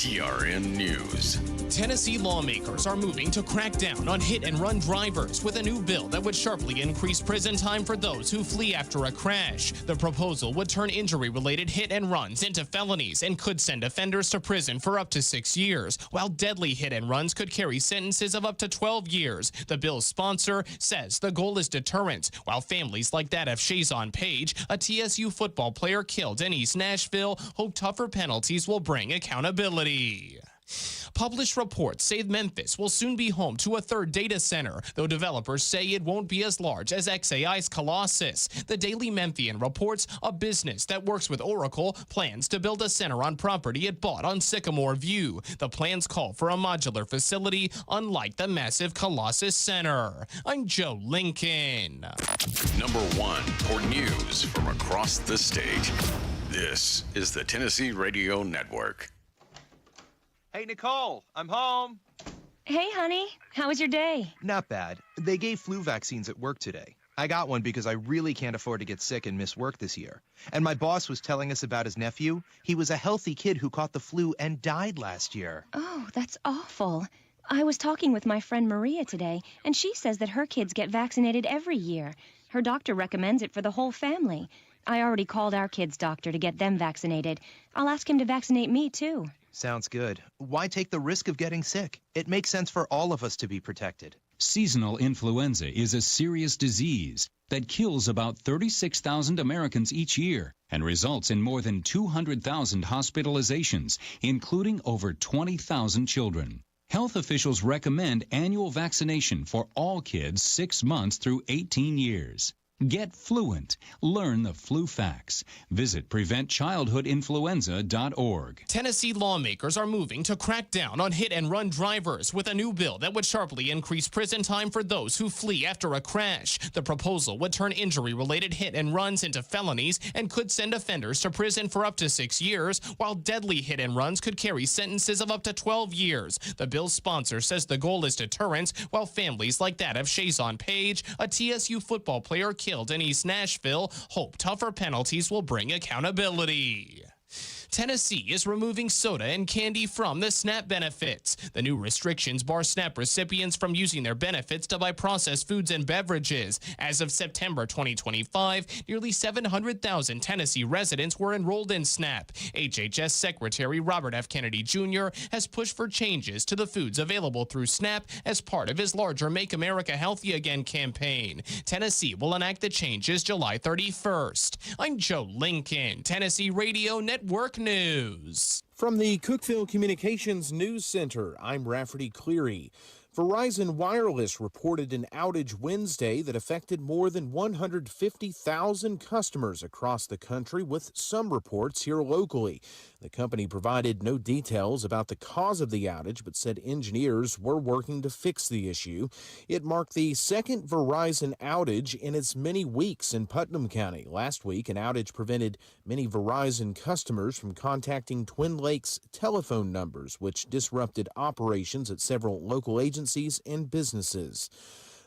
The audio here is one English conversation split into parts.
TRN News. Tennessee lawmakers are moving to crack down on hit-and-run drivers with a new bill that would sharply increase prison time for those who flee after a crash. The proposal would turn injury-related hit-and-runs into felonies and could send offenders to prison for up to 6 years, while deadly hit-and-runs could carry sentences of up to 12 years. The bill's sponsor says the goal is deterrence, while families like that of Shazon Page, a TSU football player killed in East Nashville, hope tougher penalties will bring accountability. Published reports say Memphis will soon be home to a third data center, though developers say it won't be as large as XAI's Colossus. The Daily Memphian reports a business that works with Oracle plans to build a center on property it bought on Sycamore View. The plans call for a modular facility, unlike the massive Colossus Center. I'm Joe Lincoln. Number 1 for news from across the state. This is the Tennessee Radio Network. Hey, Nicole, I'm home. Hey, honey. How was your day? Not bad. They gave flu vaccines at work today. I got one because I really can't afford to get sick and miss work this year. And my boss was telling us about his nephew. He was a healthy kid who caught the flu and died last year. Oh, that's awful. I was talking with my friend Maria today, and she says that her kids get vaccinated every year. Her doctor recommends it for the whole family. I already called our kids' doctor to get them vaccinated. I'll ask him to vaccinate me, too. Sounds good. Why take the risk of getting sick? It makes sense for all of us to be protected. Seasonal influenza is a serious disease that kills about 36,000 Americans each year and results in more than 200,000 hospitalizations, including over 20,000 children. Health officials recommend annual vaccination for all kids 6 months through 18 years. Get fluent. Learn the flu facts. Visit PreventChildhoodInfluenza.org. Tennessee lawmakers are moving to crack down on hit-and-run drivers with a new bill that would sharply increase prison time for those who flee after a crash. The proposal would turn injury-related hit-and-runs into felonies and could send offenders to prison for up to 6 years, while deadly hit-and-runs could carry sentences of up to 12 years. The bill's sponsor says the goal is deterrence, while families like that of Shazon Page, a TSU football player killed in East Nashville, hope tougher penalties will bring accountability. Tennessee is removing soda and candy from the SNAP benefits. The new restrictions bar SNAP recipients from using their benefits to buy processed foods and beverages. As of September 2025, nearly 700,000 Tennessee residents were enrolled in SNAP. HHS Secretary Robert F. Kennedy Jr. has pushed for changes to the foods available through SNAP as part of his larger Make America Healthy Again campaign. Tennessee will enact the changes July 31st. I'm Joe Lincoln, Tennessee Radio Network News. From the Cookeville Communications News Center, I'm Rafferty Cleary. Verizon Wireless reported an outage Wednesday that affected more than 150,000 customers across the country, with some reports here locally. The company provided no details about the cause of the outage, but said engineers were working to fix the issue. It marked the second Verizon outage in its many weeks in Putnam County. Last week, an outage prevented many Verizon customers from contacting Twin Lakes telephone numbers, which disrupted operations at several local agencies and businesses.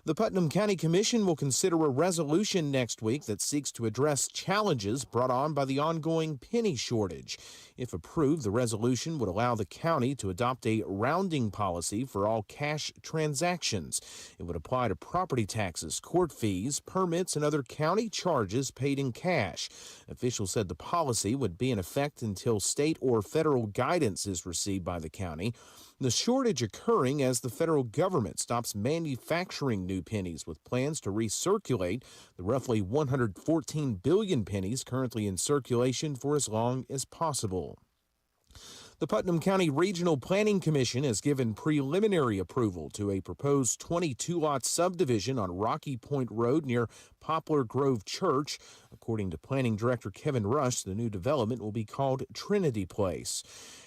The Putnam County Commission will consider a resolution next week that seeks to address challenges brought on by the ongoing penny shortage. If approved, the resolution would allow the county to adopt a rounding policy for all cash transactions. It would apply to property taxes, court fees, permits, and other county charges paid in cash. Officials said the policy would be in effect until state or federal guidance is received by the county. The shortage occurring as the federal government stops manufacturing new pennies, with plans to recirculate the roughly 114 billion pennies currently in circulation for as long as possible. The Putnam County Regional Planning Commission has given preliminary approval to a proposed 22-lot subdivision on Rocky Point Road near Poplar Grove Church. According to Planning Director Kevin Rush, the new development will be called Trinity Place.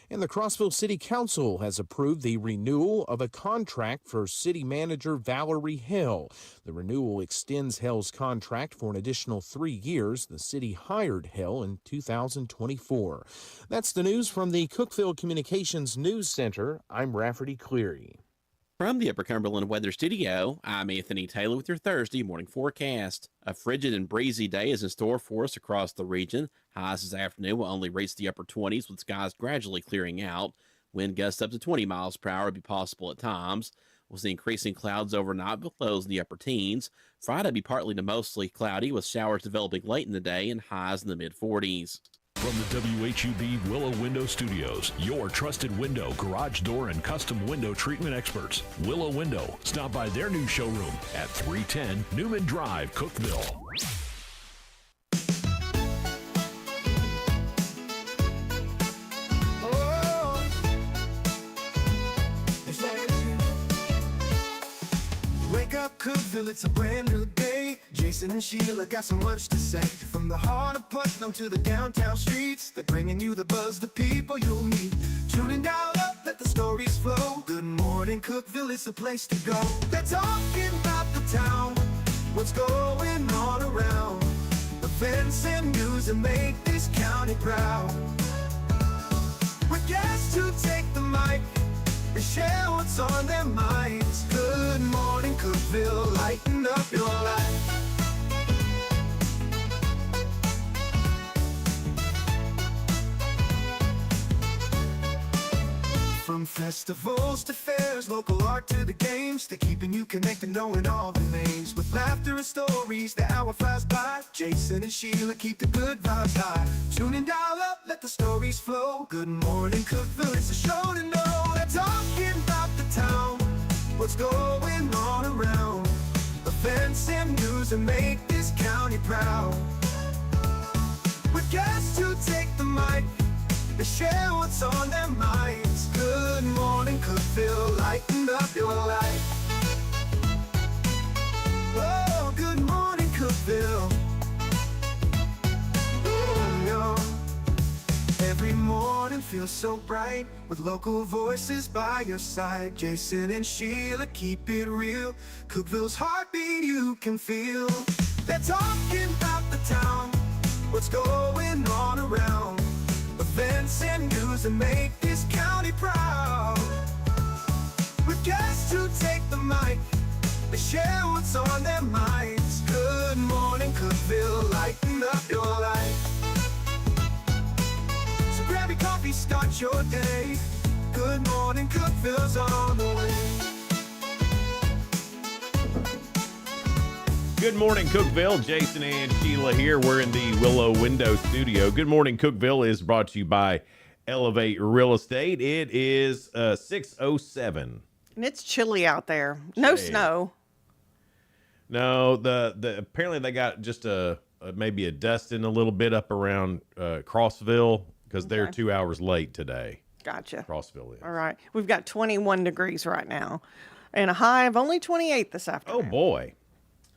And the Crossville City Council has approved the renewal of a contract for City Manager Valerie Hill. The renewal extends Hill's contract for an additional 3 years. The city hired Hill in 2024. That's the news from the Cookeville Communications News Center. I'm Rafferty Cleary. From the Upper Cumberland Weather Studio, I'm Anthony Taylor with your Thursday morning forecast. A frigid and breezy day is in store for us across the region. Highs this afternoon will only reach the upper 20s, with skies gradually clearing out. Wind gusts up to 20 miles per hour will be possible at times. We'll see increasing clouds overnight with lows in the upper teens. Friday will be partly to mostly cloudy with showers developing late in the day and highs in the mid-40s. From the WHUB Willow Window Studios, your trusted window, garage door, and custom window treatment experts. Willow Window. Stop by their new showroom at 310 Newman Drive, Cookeville. Wake up, Cookeville, it's a brand new day. Jason and Sheila got so much to say. From the heart of Putnam to the downtown streets, they're bringing you the buzz, the people you'll meet. Tuning dial up, let the stories flow. Good morning, Cookeville, it's the place to go. They're talking about the town, what's going on around. Events and news that make this county proud. With guests who take the mic, they share what's on their minds. Good morning, Cookeville, lighten up your life. From festivals to fairs, local art to the games, they're keeping you connected, knowing all the names. With laughter and stories, the hour flies by. Jason and Sheila keep the good vibes high. Tune in, dial up, let the stories flow. Good morning, Cookeville, it's a show to know. They're talking about the town, what's going on around. Events and news that make this county proud. With guests who take the mic, they share what's on their minds. Good morning, Cookeville, lighten up your life. Oh, good morning, Cookeville. Every morning feels so bright with local voices by your side. Jason and Sheila keep it real. Cookeville's heartbeat you can feel. They're talking about the town, what's going on around. Events and news that make this county proud. With guests who take the mic, they share what's on their minds. Good morning, Cookeville, lighten up your life. So grab your coffee, start your day. Good morning, Cookeville's on the way. Good morning, Cookeville. Jason and Sheila here. We're in the Willow Window Studio. Good morning, Cookeville is brought to you by Elevate Real Estate. It is 6:07. And it's chilly out there. No snow. No, the apparently they got just maybe a dusting a little bit up around Crossville because they're 2 hours late today. Gotcha. Crossville is. All right. We've got 21 degrees right now and a high of only 28 this afternoon. Oh, boy.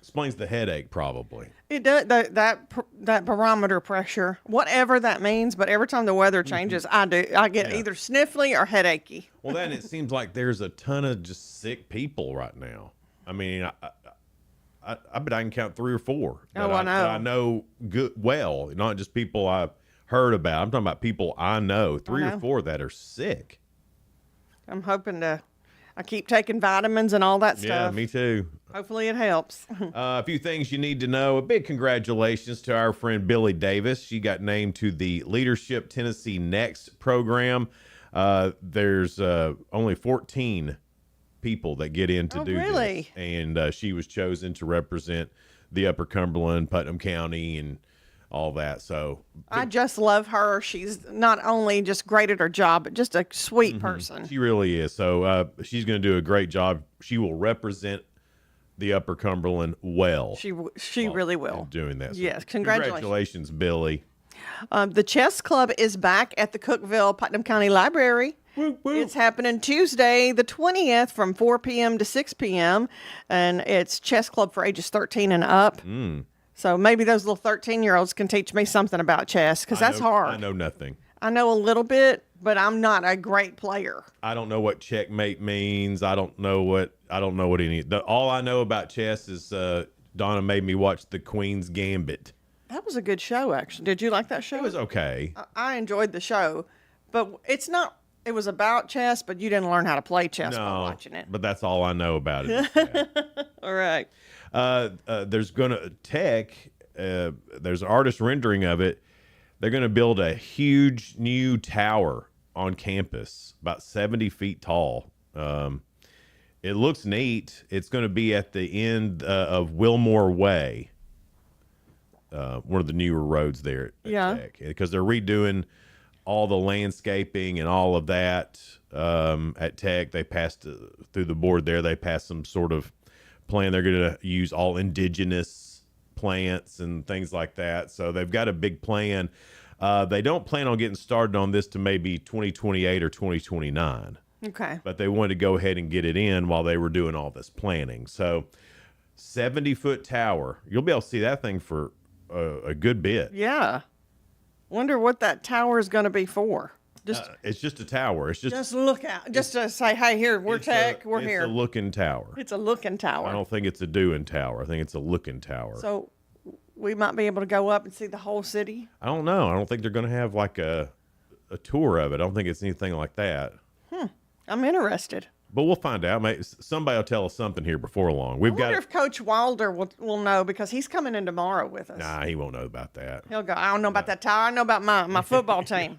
Explains the headache, probably. It does, that barometer pressure, whatever that means. But every time the weather changes, I get either sniffly or headachy. Well, then it seems like there's a ton of just sick people right now. I mean, I bet I can count 3 or 4. I know. That I know well, not just people I've heard about. I'm talking about people I know, 3 or 4 that are sick. I'm hoping I keep taking vitamins and all that stuff. Yeah, me too. Hopefully it helps. A few things you need to know. A big congratulations to our friend Billy Davis. She got named to the Leadership Tennessee Next program. There's only 14 people that get in to do this. And she was chosen to represent the Upper Cumberland, Putnam County, and all that. So I just love her. She's not only just great at her job, but just a sweet person. She really is. So she's going to do a great job. She will represent the Upper Cumberland well. She really will. Doing that. So yes, congratulations. Congratulations, Billy. The chess club is back at the Cookeville Putnam County Library. Woo, woo. It's happening Tuesday, the 20th, from 4 p.m. to 6 p.m. And it's chess club for ages 13 and up. So maybe those little 13-year-olds can teach me something about chess, because that's hard. I know nothing. I know a little bit, but I'm not a great player. I don't know what checkmate means. I don't know what any. All I know about chess is Donna made me watch The Queen's Gambit. That was a good show, actually. Did you like that show? It was okay. I enjoyed the show, but it's not. It was about chess, but you didn't learn how to play chess by watching it. But that's all I know about it. All right. There's there's an artist rendering of it. They're going to build a huge new tower on campus, about 70 feet tall. It looks neat. It's going to be at the end of Wilmore Way, one of the newer roads there at Tech, because they're redoing all the landscaping and all of that at Tech. They passed through the board there. They passed some sort of plan. They're going to use all indigenous plants and things like that. So they've got a big plan. They don't plan on getting started on this to maybe 2028 or 2029. Okay. But they wanted to go ahead and get it in while they were doing all this planning. So 70-foot tower. You'll be able to see that thing for a good bit. Yeah. Wonder what that tower is going to be for. It's just a tower. It's just look out. Just to say, hey, here, we're Tech. We're here. It's a looking tower. It's a looking tower. I don't think it's a doing tower. I think it's a looking tower. So we might be able to go up and see the whole city? I don't know. I don't think they're going to have like a tour of it. I don't think it's anything like that. I'm interested. But we'll find out. Somebody will tell us something here before long. I wonder if Coach Wilder will know, because he's coming in tomorrow with us. Nah, he won't know about that. He'll go, I don't know about that tower. I know about my football team.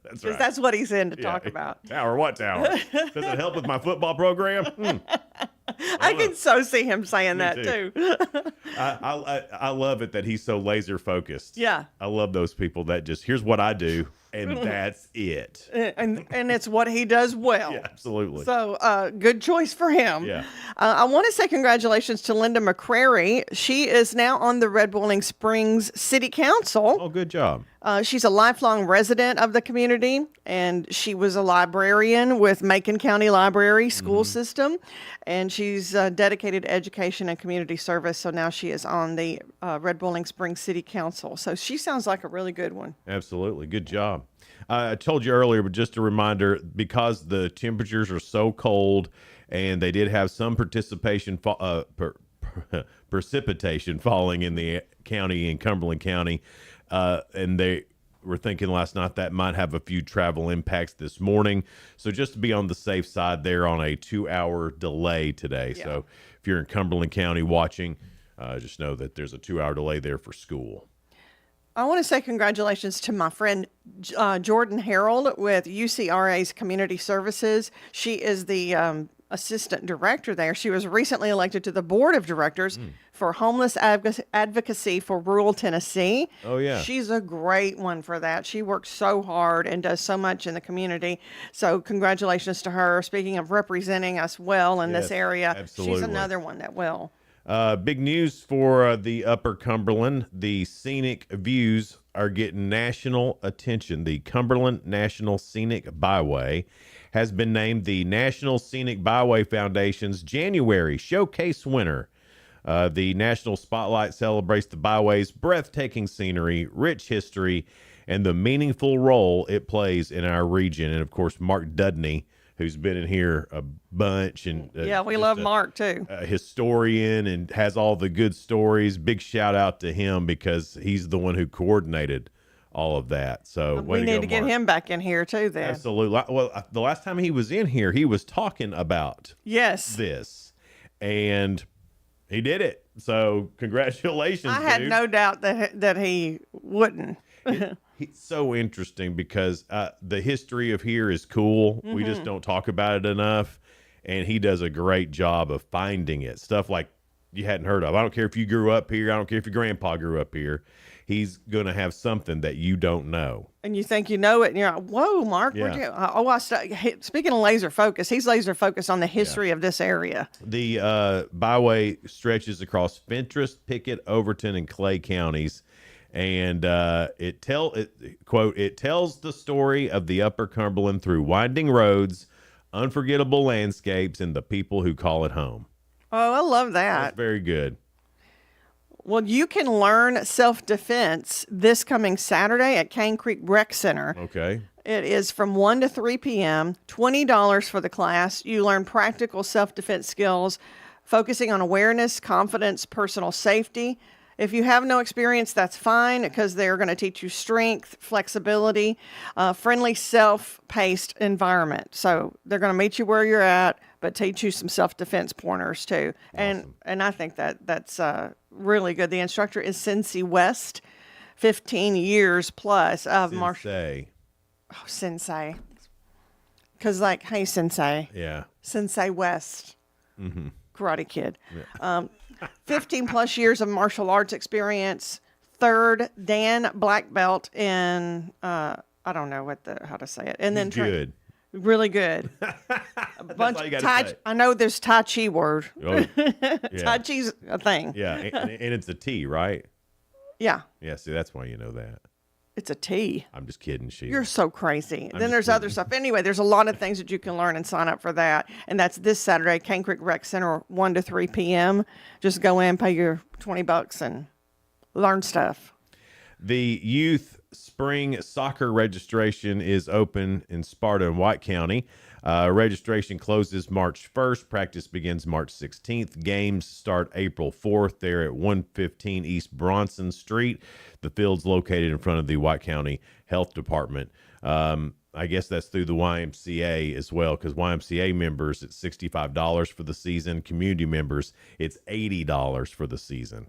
That's right. That's what he's in to talk about. Tower, what tower? Does it help with my football program? I can so see him saying that too. I love it that he's so laser focused. Yeah. I love those people that just, here's what I do, and that's it. And it's what he does well. Yeah, absolutely. So good choice for him. Yeah. I want to say congratulations to Linda McCrary. She is now on the Red Boiling Springs City Council. Oh, good job. She's a lifelong resident of the community, and she was a librarian with Macon County Library School System, and she's dedicated to education and community service. So now she is on the Red Boiling Springs City Council. So she sounds like a really good one. Absolutely. Good job. I told you earlier, but just a reminder, because the temperatures are so cold and they did have some precipitation falling in the county, in Cumberland County, and they were thinking last night that might have a few travel impacts this morning. So just to be on the safe side, they're on a 2-hour delay today. Yeah. So if you're in Cumberland County watching, just know that there's a 2-hour delay there for school. I want to say congratulations to my friend Jordan Harold with UCRA's Community Services. She is the assistant director there. She was recently elected to the board of directors for homeless advocacy for rural Tennessee. Oh, yeah. She's a great one for that. She works so hard and does so much in the community. So congratulations to her. Speaking of representing us well in this area, absolutely. She's another one that will. Big news for the Upper Cumberland. The scenic views are getting national attention. The Cumberland National Scenic Byway has been named the National Scenic Byway Foundation's January Showcase winner. The National Spotlight celebrates the byway's breathtaking scenery, rich history, and the meaningful role it plays in our region. And, of course, Mark Dudney, who's been in here a bunch. And we love Mark, too. A historian and has all the good stories. Big shout out to him because he's the one who coordinated all of that. So we need to get him back in here, too, then. Absolutely. Well, the last time he was in here, he was talking about this. And he did it. So congratulations, I had no doubt that he wouldn't. It's so interesting because the history of here is cool. We just don't talk about it enough. And he does a great job of finding it. Stuff like you hadn't heard of. I don't care if you grew up here. I don't care if your grandpa grew up here. He's going to have something that you don't know. And you think you know it, and you're like, whoa, Mark, where'd you... Speaking of laser focus, he's laser focused on the history of this area. The byway stretches across Fentress, Pickett, Overton, and Clay counties. And it tells the story of the Upper Cumberland through winding roads, unforgettable landscapes, and the people who call it home. Oh, I love that. That's very good. Well, you can learn self-defense this coming Saturday at Cane Creek Rec Center. Okay. It is from 1 to 3 p.m., $20 for the class. You learn practical self-defense skills, focusing on awareness, confidence, personal safety. If you have no experience, that's fine, because they're going to teach you strength, flexibility, friendly, self-paced environment. So they're going to meet you where you're at, but teach you some self-defense pointers too. Awesome. And I think that's really good. The instructor is Cincy West, 15 years plus of martial. Sensei. Because, like, hey, Sensei. Yeah. Sensei West. Mm-hmm. Karate Kid. Yeah. 15 plus years of martial arts experience. Third Dan black belt in, I don't know how to say it. And then good. Really good. A bunch of Tai. I know there's Tai Chi word. Oh, yeah. Tai Chi's a thing. Yeah, and it's a T, right? Yeah. Yeah, see, that's why you know that. It's a T. I'm just kidding, Sheila. You're so crazy. I'm Then there's other stuff. Anyway, there's a lot of things that you can learn and sign up for that. And that's this Saturday, Cane Creek Rec Center, 1 to 3 p.m. Just go in, pay your $20 and learn stuff. The youth spring soccer registration is open in Sparta and White County. Registration closes March 1st. Practice begins March 16th. Games start April 4th. They're at 115 East Bronson Street. The field's located in front of the White County Health Department. I guess that's through the YMCA as well, because YMCA members, it's $65 for the season. Community members, it's $80 for the season.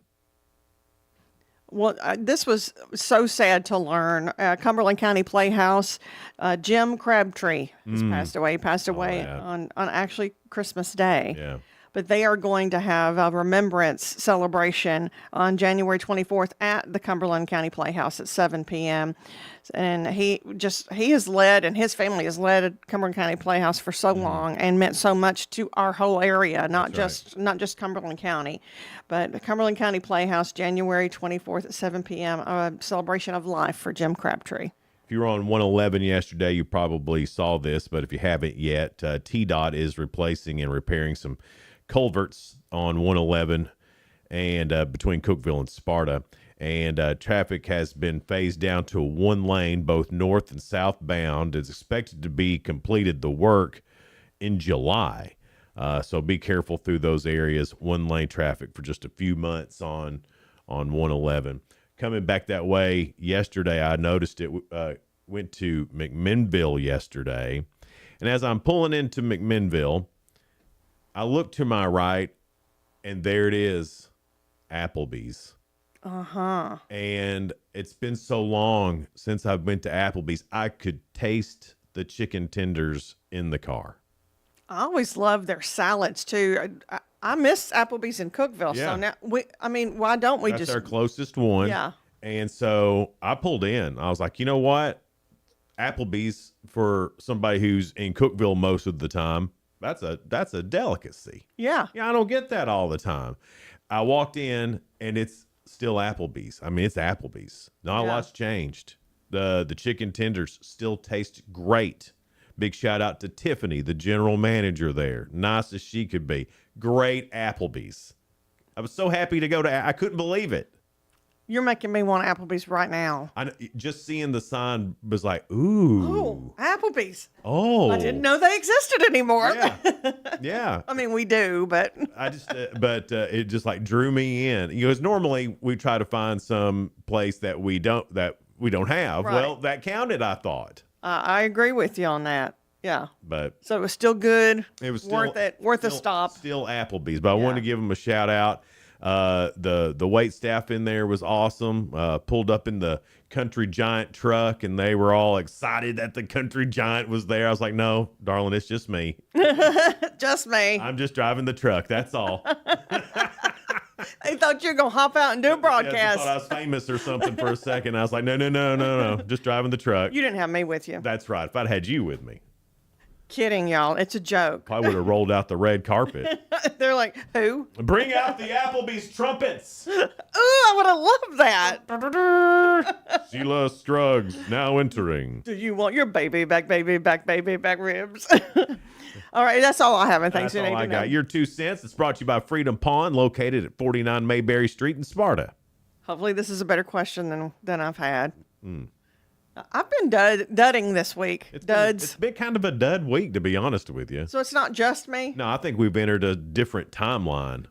Well, this was so sad to learn. Cumberland County Playhouse, Jim Crabtree has passed away. He passed away on actually Christmas Day. Yeah. But they are going to have a remembrance celebration on January 24th at the Cumberland County Playhouse at 7 p.m. And he has led, and his family has led Cumberland County Playhouse for so long and meant so much to our whole area, not just Cumberland County. But the Cumberland County Playhouse, January 24th at 7 p.m., a celebration of life for Jim Crabtree. If you were on 111 yesterday, you probably saw this, but if you haven't yet, TDOT is replacing and repairing some culverts on 111 and between Cookeville and Sparta. And traffic has been phased down to one lane, both north and southbound. It's expected to be completed, the work, in July. So be careful through those areas. One lane traffic for just a few months on 111. Coming back that way yesterday, I noticed it went to McMinnville yesterday. And as I'm pulling into McMinnville, I look to my right, and there it is, Applebee's. Uh-huh. And it's been so long since I've been to Applebee's, I could taste the chicken tenders in the car. I always love their salads, too. I miss Applebee's in Cookeville. Yeah. So now, why don't we That's our closest one. Yeah. And so I pulled in. I was like, you know what? Applebee's, for somebody who's in Cookeville most of the time, that's a delicacy. Yeah. Yeah, I don't get that all the time. I walked in, and it's still Applebee's. I mean, it's Applebee's. Not a lot's changed. The chicken tenders still taste great. Big shout out to Tiffany, the general manager there. Nice as she could be. Great Applebee's. I was so happy to go to. I couldn't believe it. You're making me want Applebee's right now. Just seeing the sign was like, ooh. Oh, Applebee's. Oh. I didn't know they existed anymore. Yeah. Yeah. I mean, we do, but. It just like drew me in. Because normally we try to find some place that we don't have. Right. Well, that counted, I thought. I agree with you on that. Yeah. But so it was still good. It was worth a stop. Still Applebee's, but I wanted to give them a shout out. The wait staff in there was awesome. Pulled up in the Country Giant truck, and they were all excited that the Country Giant was there. I was like, no, darling, it's just me. Just me. I'm just driving the truck. That's all. They thought you were going to hop out and do a broadcast. Yeah, they thought I was famous or something for a second. I was like, no. Just driving the truck. You didn't have me with you. That's right. If I'd had you with me. Kidding, y'all. It's a joke. Probably would have rolled out the red carpet. They're like, who? Bring out the Applebee's trumpets. Ooh, I would have loved that. Sheila Scruggs now entering. Do you want your baby back ribs? All right, that's all I have. And thanks. That's all I got. Your 2 cents. It's brought to you by Freedom Pond, located at 49 Mayberry Street in Sparta. Hopefully this is a better question than I've had. I've been dudding this week. It's been kind of a dud week, to be honest with you. So it's not just me? No, I think we've entered a different timeline.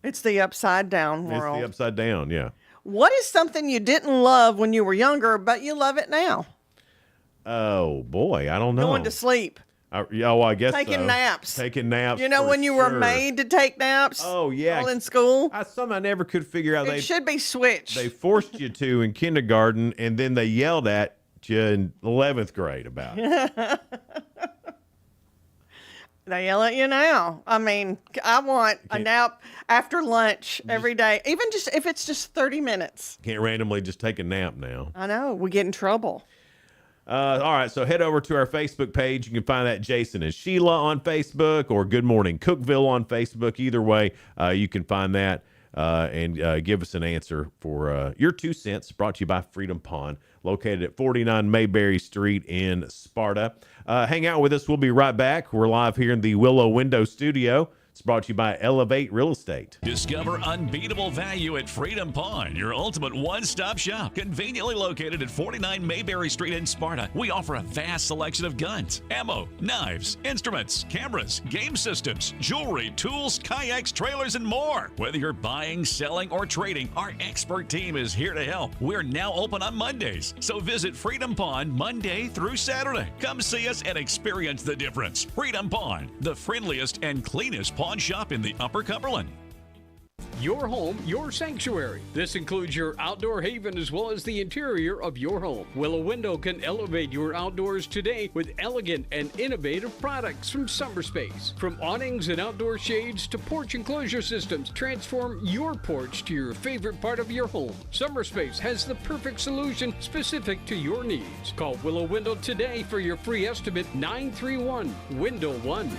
It's the upside down world. It's the upside down, yeah. What is something you didn't love when you were younger, but you love it now? Oh, boy, I don't know. Going to sleep. I guess Taking naps. Taking naps. You know when you were made to take naps? Oh, yeah. All in school? Something I never could figure out. It should be switched. They forced you to in kindergarten, and then they yelled at taught you in 11th grade about it. They yell at you now. I mean, I want a nap after lunch every day, even just if it's just 30 minutes. Can't randomly just take a nap now. I know. We get in trouble. All right, so head over to our Facebook page. You can find that Jason and Sheila on Facebook or Good Morning Cookeville on Facebook. Either way, you can find that and give us an answer for your 2 cents. Brought to you by Freedom Pond, located at 49 Mayberry Street in Sparta. Hang out with us. We'll be right back. We're live here in the Willow Window Studio. It's brought to you by Elevate Real Estate. Discover unbeatable value at Freedom Pond, your ultimate one-stop shop. Conveniently located at 49 Mayberry Street in Sparta, we offer a vast selection of guns, ammo, knives, instruments, cameras, game systems, jewelry, tools, kayaks, trailers, and more. Whether you're buying, selling, or trading, our expert team is here to help. We're now open on Mondays, so visit Freedom Pond Monday through Saturday. Come see us and experience the difference. Freedom Pond, the friendliest and cleanest pawn shop in the Upper Cumberland. Your home, your sanctuary. This includes your outdoor haven as well as the interior of your home. Willow Window can elevate your outdoors today with elegant and innovative products from SummerSpace. From awnings and outdoor shades to porch enclosure systems, transform your porch to your favorite part of your home. SummerSpace has the perfect solution specific to your needs. Call Willow Window today for your free estimate, 931-WINDOW-1.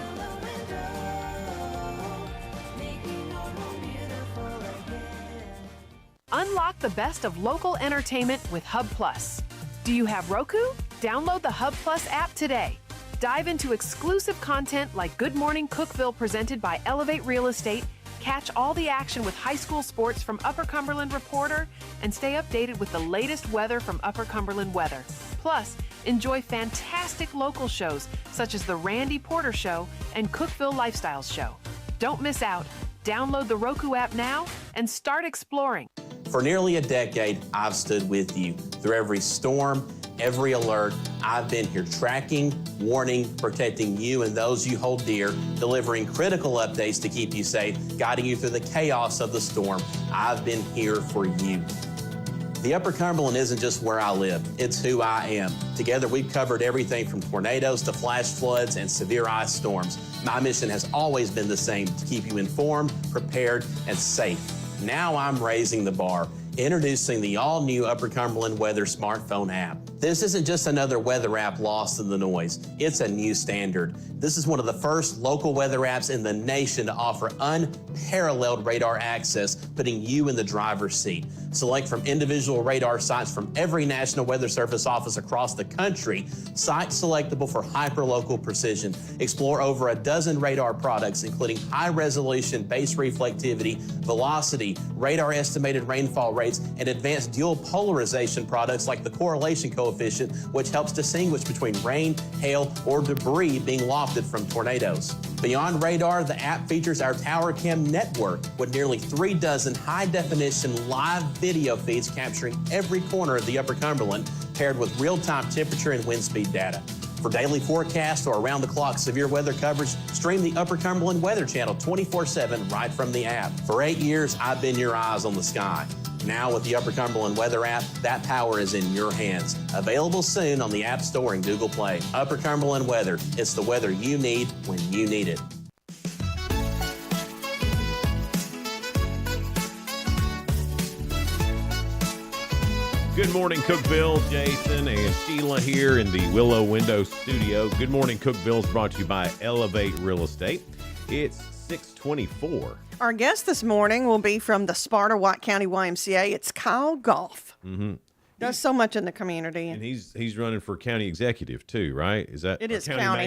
Unlock the best of local entertainment with Hub Plus. Do you have Roku? Download the Hub Plus app today. Dive into exclusive content like Good Morning Cookeville presented by Elevate Real Estate, catch all the action with high school sports from Upper Cumberland Reporter, and stay updated with the latest weather from Upper Cumberland Weather. Plus, enjoy fantastic local shows such as The Randy Porter Show and Cookeville Lifestyles Show. Don't miss out. Download the Roku app now and start exploring. For nearly a decade, I've stood with you. Through every storm, every alert, I've been here tracking, warning, protecting you and those you hold dear, delivering critical updates to keep you safe, guiding you through the chaos of the storm. I've been here for you. The Upper Cumberland isn't just where I live, it's who I am. Together, we've covered everything from tornadoes to flash floods and severe ice storms. My mission has always been the same, to keep you informed, prepared, and safe. Now I'm raising the bar, introducing the all-new Upper Cumberland Weather smartphone app. This isn't just another weather app lost in the noise. It's a new standard. This is one of the first local weather apps in the nation to offer unparalleled radar access, putting you in the driver's seat. Select from individual radar sites from every National Weather Service office across the country, sites selectable for hyper-local precision. Explore over a dozen radar products, including high-resolution base reflectivity, velocity, radar estimated rainfall rates, and advanced dual polarization products like the correlation coefficient, which helps distinguish between rain, hail, or debris being lofted from tornadoes. Beyond radar, the app features our Tower Cam network with nearly 3 dozen high-definition live video feeds capturing every corner of the Upper Cumberland, paired with real-time temperature and wind speed data. For daily forecast or around-the-clock severe weather coverage, stream the Upper Cumberland Weather Channel 24/7 right from the app. For 8 years, I've been your eyes on the sky. Now with the Upper Cumberland Weather app, that power is in your hands. Available soon on the App Store and Google Play. Upper Cumberland Weather. It's the weather you need when you need it. Good morning, Cookeville. Jason and Sheila here in the Willow Window Studio. Good morning, Cookeville is brought to you by Elevate Real Estate. It's 6:24. Our guest this morning will be from the Sparta White County YMCA. It's Kyle Goff. Mm-hmm. Does so much in the community. And he's running for county executive too, right? Is that it is county county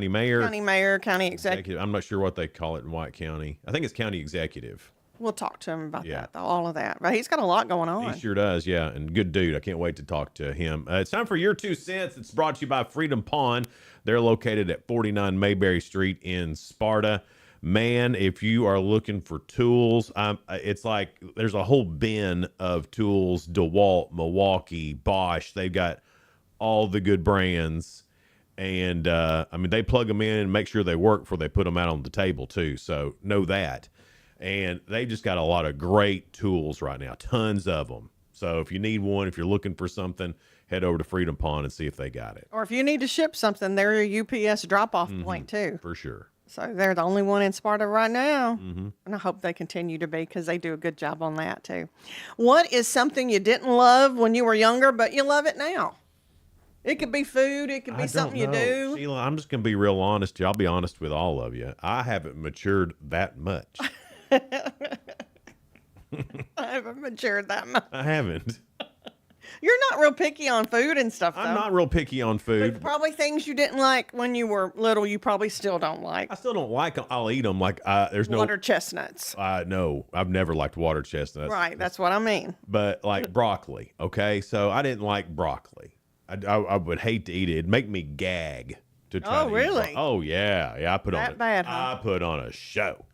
mayor, county mayor, county executive. I'm not sure what they call it in White County. I think it's county executive. We'll talk to him about that, all of that. But he's got a lot going on. He sure does, yeah. And good dude. I can't wait to talk to him. It's time for your 2 cents. It's brought to you by Freedom Pond. They're located at 49 Mayberry Street in Sparta. Man, if you are looking for tools, it's like there's a whole bin of tools. DeWalt, Milwaukee, Bosch. They've got all the good brands. And, they plug them in and make sure they work before they put them out on the table, too. So know that. And they just got a lot of great tools right now, tons of them. So if you need one, if you're looking for something, head over to Freedom Pond and see if they got it. Or if you need to ship something, they're a UPS drop-off point too. For sure. So they're the only one in Sparta right now. And I hope they continue to be because they do a good job on that too. What is something you didn't love when you were younger, but you love it now? It could be food. It could be something you do. Sheila, I'm just going to be real honest. I'll be honest with all of you. I haven't matured that much. I haven't matured that much. I haven't. You're not real picky on food and stuff, though. I'm not real picky on food. But probably things you didn't like when you were little, you probably still don't like. I still don't like them. I'll eat them. Like, there's no... Water chestnuts. No, I've never liked water chestnuts. Right, that's what I mean. But like broccoli, okay? So I didn't like broccoli. I would hate to eat it. It'd make me gag to try to eat really? Oh, yeah. Yeah, I put on That bad, huh? I put on a show.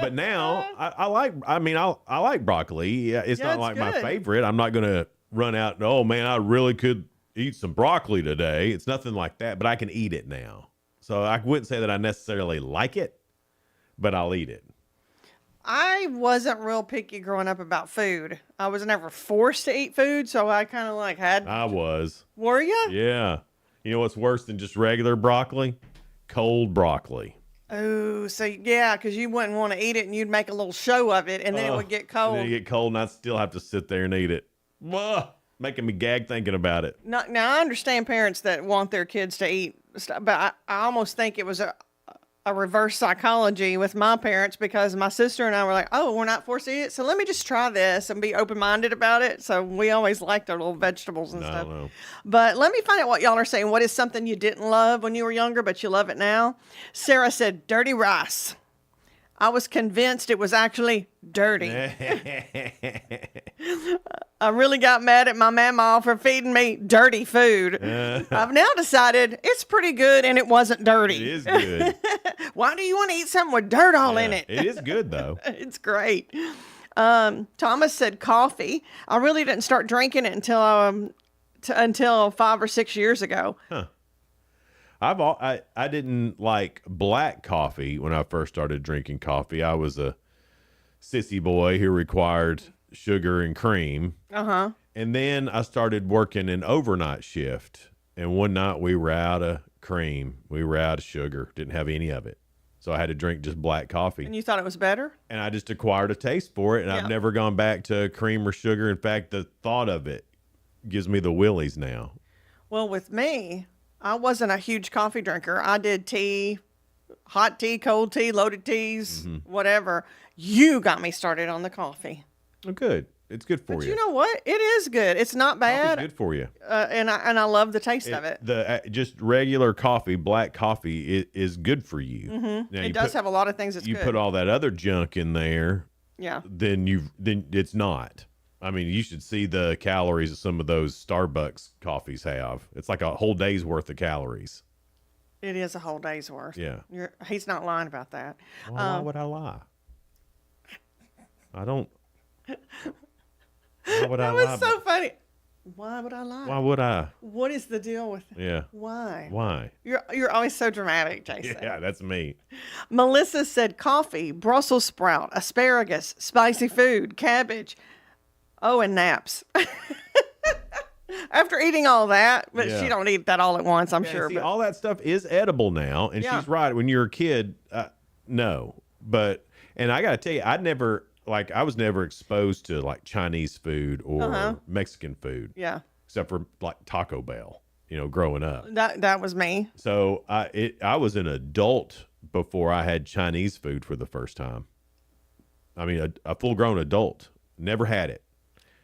But now I like broccoli. Yeah, it's not it's like my good. favorite. I'm not going to run out and, oh man, I really could eat some broccoli today. It's nothing like that, but I can eat it now. So I wouldn't say that I necessarily like it, but I'll eat it. I wasn't real picky growing up about food. I was never forced to eat food, so I kind of like had. I was. Were you? Yeah. You know what's worse than just regular broccoli? Cold broccoli. Oh, so yeah, because you wouldn't want to eat it and you'd make a little show of it and then it would get cold. And then it get cold and I'd still have to sit there and eat it. Ugh, making me gag thinking about it. Now, I understand parents that want their kids to eat stuff, but I almost think it was a reverse psychology with my parents because my sister and I were like, oh, we're not forced to eat it, so let me just try this and be open-minded about it. So we always liked our little vegetables and stuff. No. But let me find out what y'all are saying. What is something you didn't love when you were younger, but you love it now? Sarah said dirty rice. I was convinced it was actually dirty. I really got mad at my mama for feeding me dirty food. I've now decided it's pretty good and it wasn't dirty. It is good. Why do you want to eat something with dirt all in it? It is good, though. It's great. Thomas said coffee. I really didn't start drinking it until 5 or 6 years ago. Huh. I didn't like black coffee when I first started drinking coffee. I was a sissy boy who required sugar and cream. Uh-huh. And then I started working an overnight shift. And one night we were out of cream. We were out of sugar. Didn't have any of it. So I had to drink just black coffee. And you thought it was better? And I just acquired a taste for it. And I've never gone back to cream or sugar. In fact, the thought of it gives me the willies now. Well, with me, I wasn't a huge coffee drinker. I did tea, hot tea, cold tea, loaded teas, whatever. You got me started on the coffee. Oh, good. It's good for But you. you know what? It is good. It's not bad. Coffee's good for you. And I love the taste of it. The just regular coffee, black coffee, is good for you. Mm-hmm. Now, It does have a lot of things that's you good. put all that other junk in there. Yeah. Then it's not. I mean, you should see the calories that some of those Starbucks coffees have. It's like a whole day's worth of calories. It is a whole day's worth. Yeah. He's not lying about that. Well, why would I lie? I don't. Why would I lie? That was so funny. Why would I lie? Why would I? What is the deal with it? Yeah. Why? Why? You're always so dramatic, Jason. Yeah, that's me. Melissa said coffee, Brussels sprout, asparagus, spicy food, cabbage. Oh, and naps. After eating all that, but she don't eat that all at once, I'm sure. See, But all that stuff is edible now, and she's right. When you're a kid, no. And I got to tell you, I was never exposed to like Chinese food or Mexican food. Yeah. Except for like Taco Bell, growing up. That was me. So I was an adult before I had Chinese food for the first time. I mean, a full-grown adult. Never had it.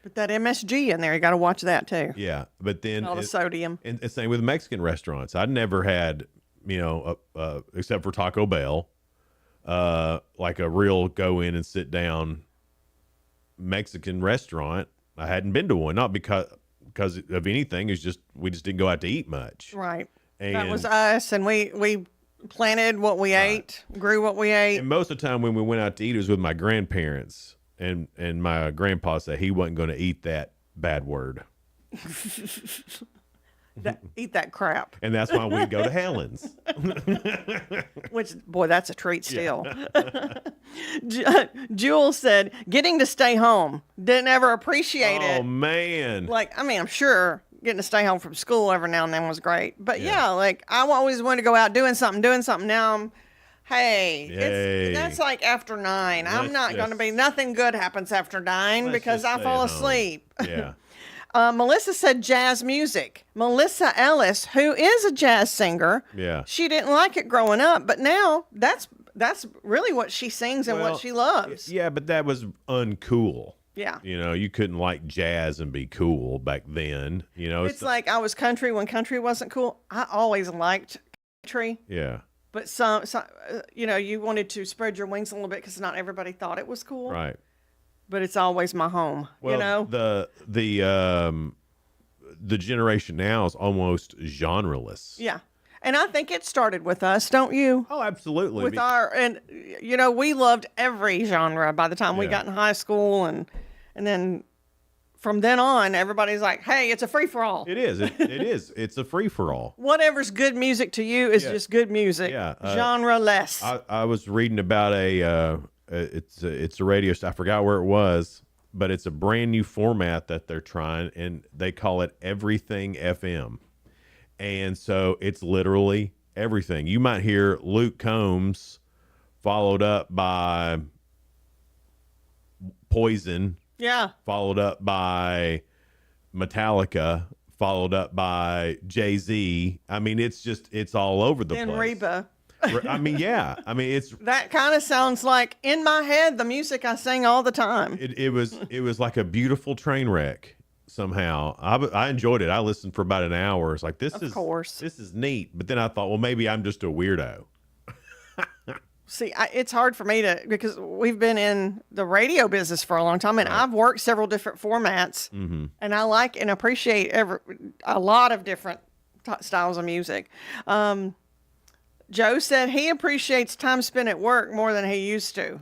But that MSG in there, you got to watch that too. Yeah, but then all the sodium. And same with Mexican restaurants. I'd never had, except for Taco Bell, like a real go in and sit down Mexican restaurant. I hadn't been to one, not because of anything. It's just we just didn't go out to eat much. Right. And that was us, and we planted what we ate, grew what we ate. And most of the time when we went out to eat, it was with my grandparents. And my grandpa said he wasn't going to eat that bad word. eat that crap. And that's why we go to Helen's. Which, boy, that's a treat still. Jewel said, getting to stay home. Didn't ever appreciate it. Oh, man. Like, I mean, I'm sure getting to stay home from school every now and then was great. But yeah, like, I always wanted to go out doing something. Now I'm, that's like after 9. I'm not going to be, nothing good happens after 9 because I fall asleep. Yeah. Melissa said jazz music. Melissa Ellis, who is a jazz singer, she didn't like it growing up, but now that's really what she sings and what she loves. Yeah, but that was uncool. Yeah. You know, you couldn't like jazz and be cool back then. You know, it's like I was country when country wasn't cool. I always liked country. Yeah. But some you know, you wanted to spread your wings a little bit because not everybody thought it was cool. Right. But it's always my home. Well, you know, the generation now is almost genreless. Yeah. And I think it started with us, don't you? Oh, absolutely. With and you know, we loved every genre by the time we got in high school, and then from then on, everybody's like, "Hey, it's a free for all." It is. It is. It's a free for all. Whatever's good music to you is just good music. Yeah. Genre-less. I was reading about it's a radio. I forgot where it was, but it's a brand new format that they're trying, and they call it Everything FM. And so it's literally everything. You might hear Luke Combs followed up by Poison. Yeah. Followed up by Metallica. Followed up by Jay-Z. I mean, it's all over the place. Then Reba. I mean, yeah. I mean, it's that kind of sounds like in my head the music I sing all the time. It was like a beautiful train wreck. Somehow I enjoyed it. I listened for about an hour. It's like, this is neat. But then I thought, well, maybe I'm just a weirdo. See, it's hard for me because we've been in the radio business for a long time, and I've worked several different formats, and I like and appreciate a lot of different styles of music. Joe said he appreciates time spent at work more than he used to.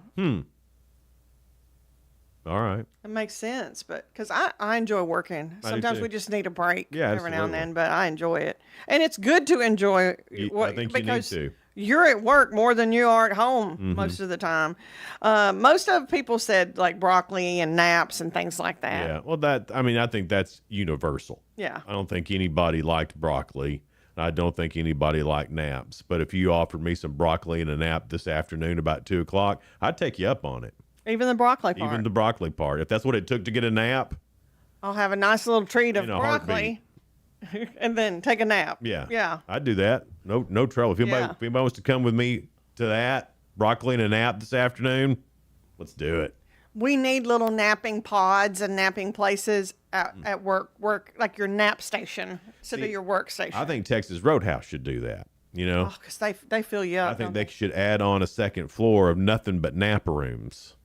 All right. It makes sense, but because I enjoy working. Sometimes we just need a break every now and then, but I enjoy it. And it's good to enjoy I think you need to. You're at work more than you are at home most of the time. Most of people said like broccoli and naps and things like that. Yeah. Well, I think that's universal. Yeah. I don't think anybody liked broccoli. I don't think anybody liked naps. But if you offered me some broccoli and a nap this afternoon about 2:00, I'd take you up on it. Even the broccoli part. Even the broccoli part. If that's what it took to get a nap, I'll have a nice little treat of broccoli and then take a nap. Yeah. Yeah. I'd do that. No trouble. If anybody wants to come with me to that, broccoli and a nap this afternoon, let's do it. We need little napping pods and napping places at work, like your nap station instead of your workstation. I think Texas Roadhouse should do that. You know, because they fill you up. I think they should add on a second floor of nothing but nap rooms.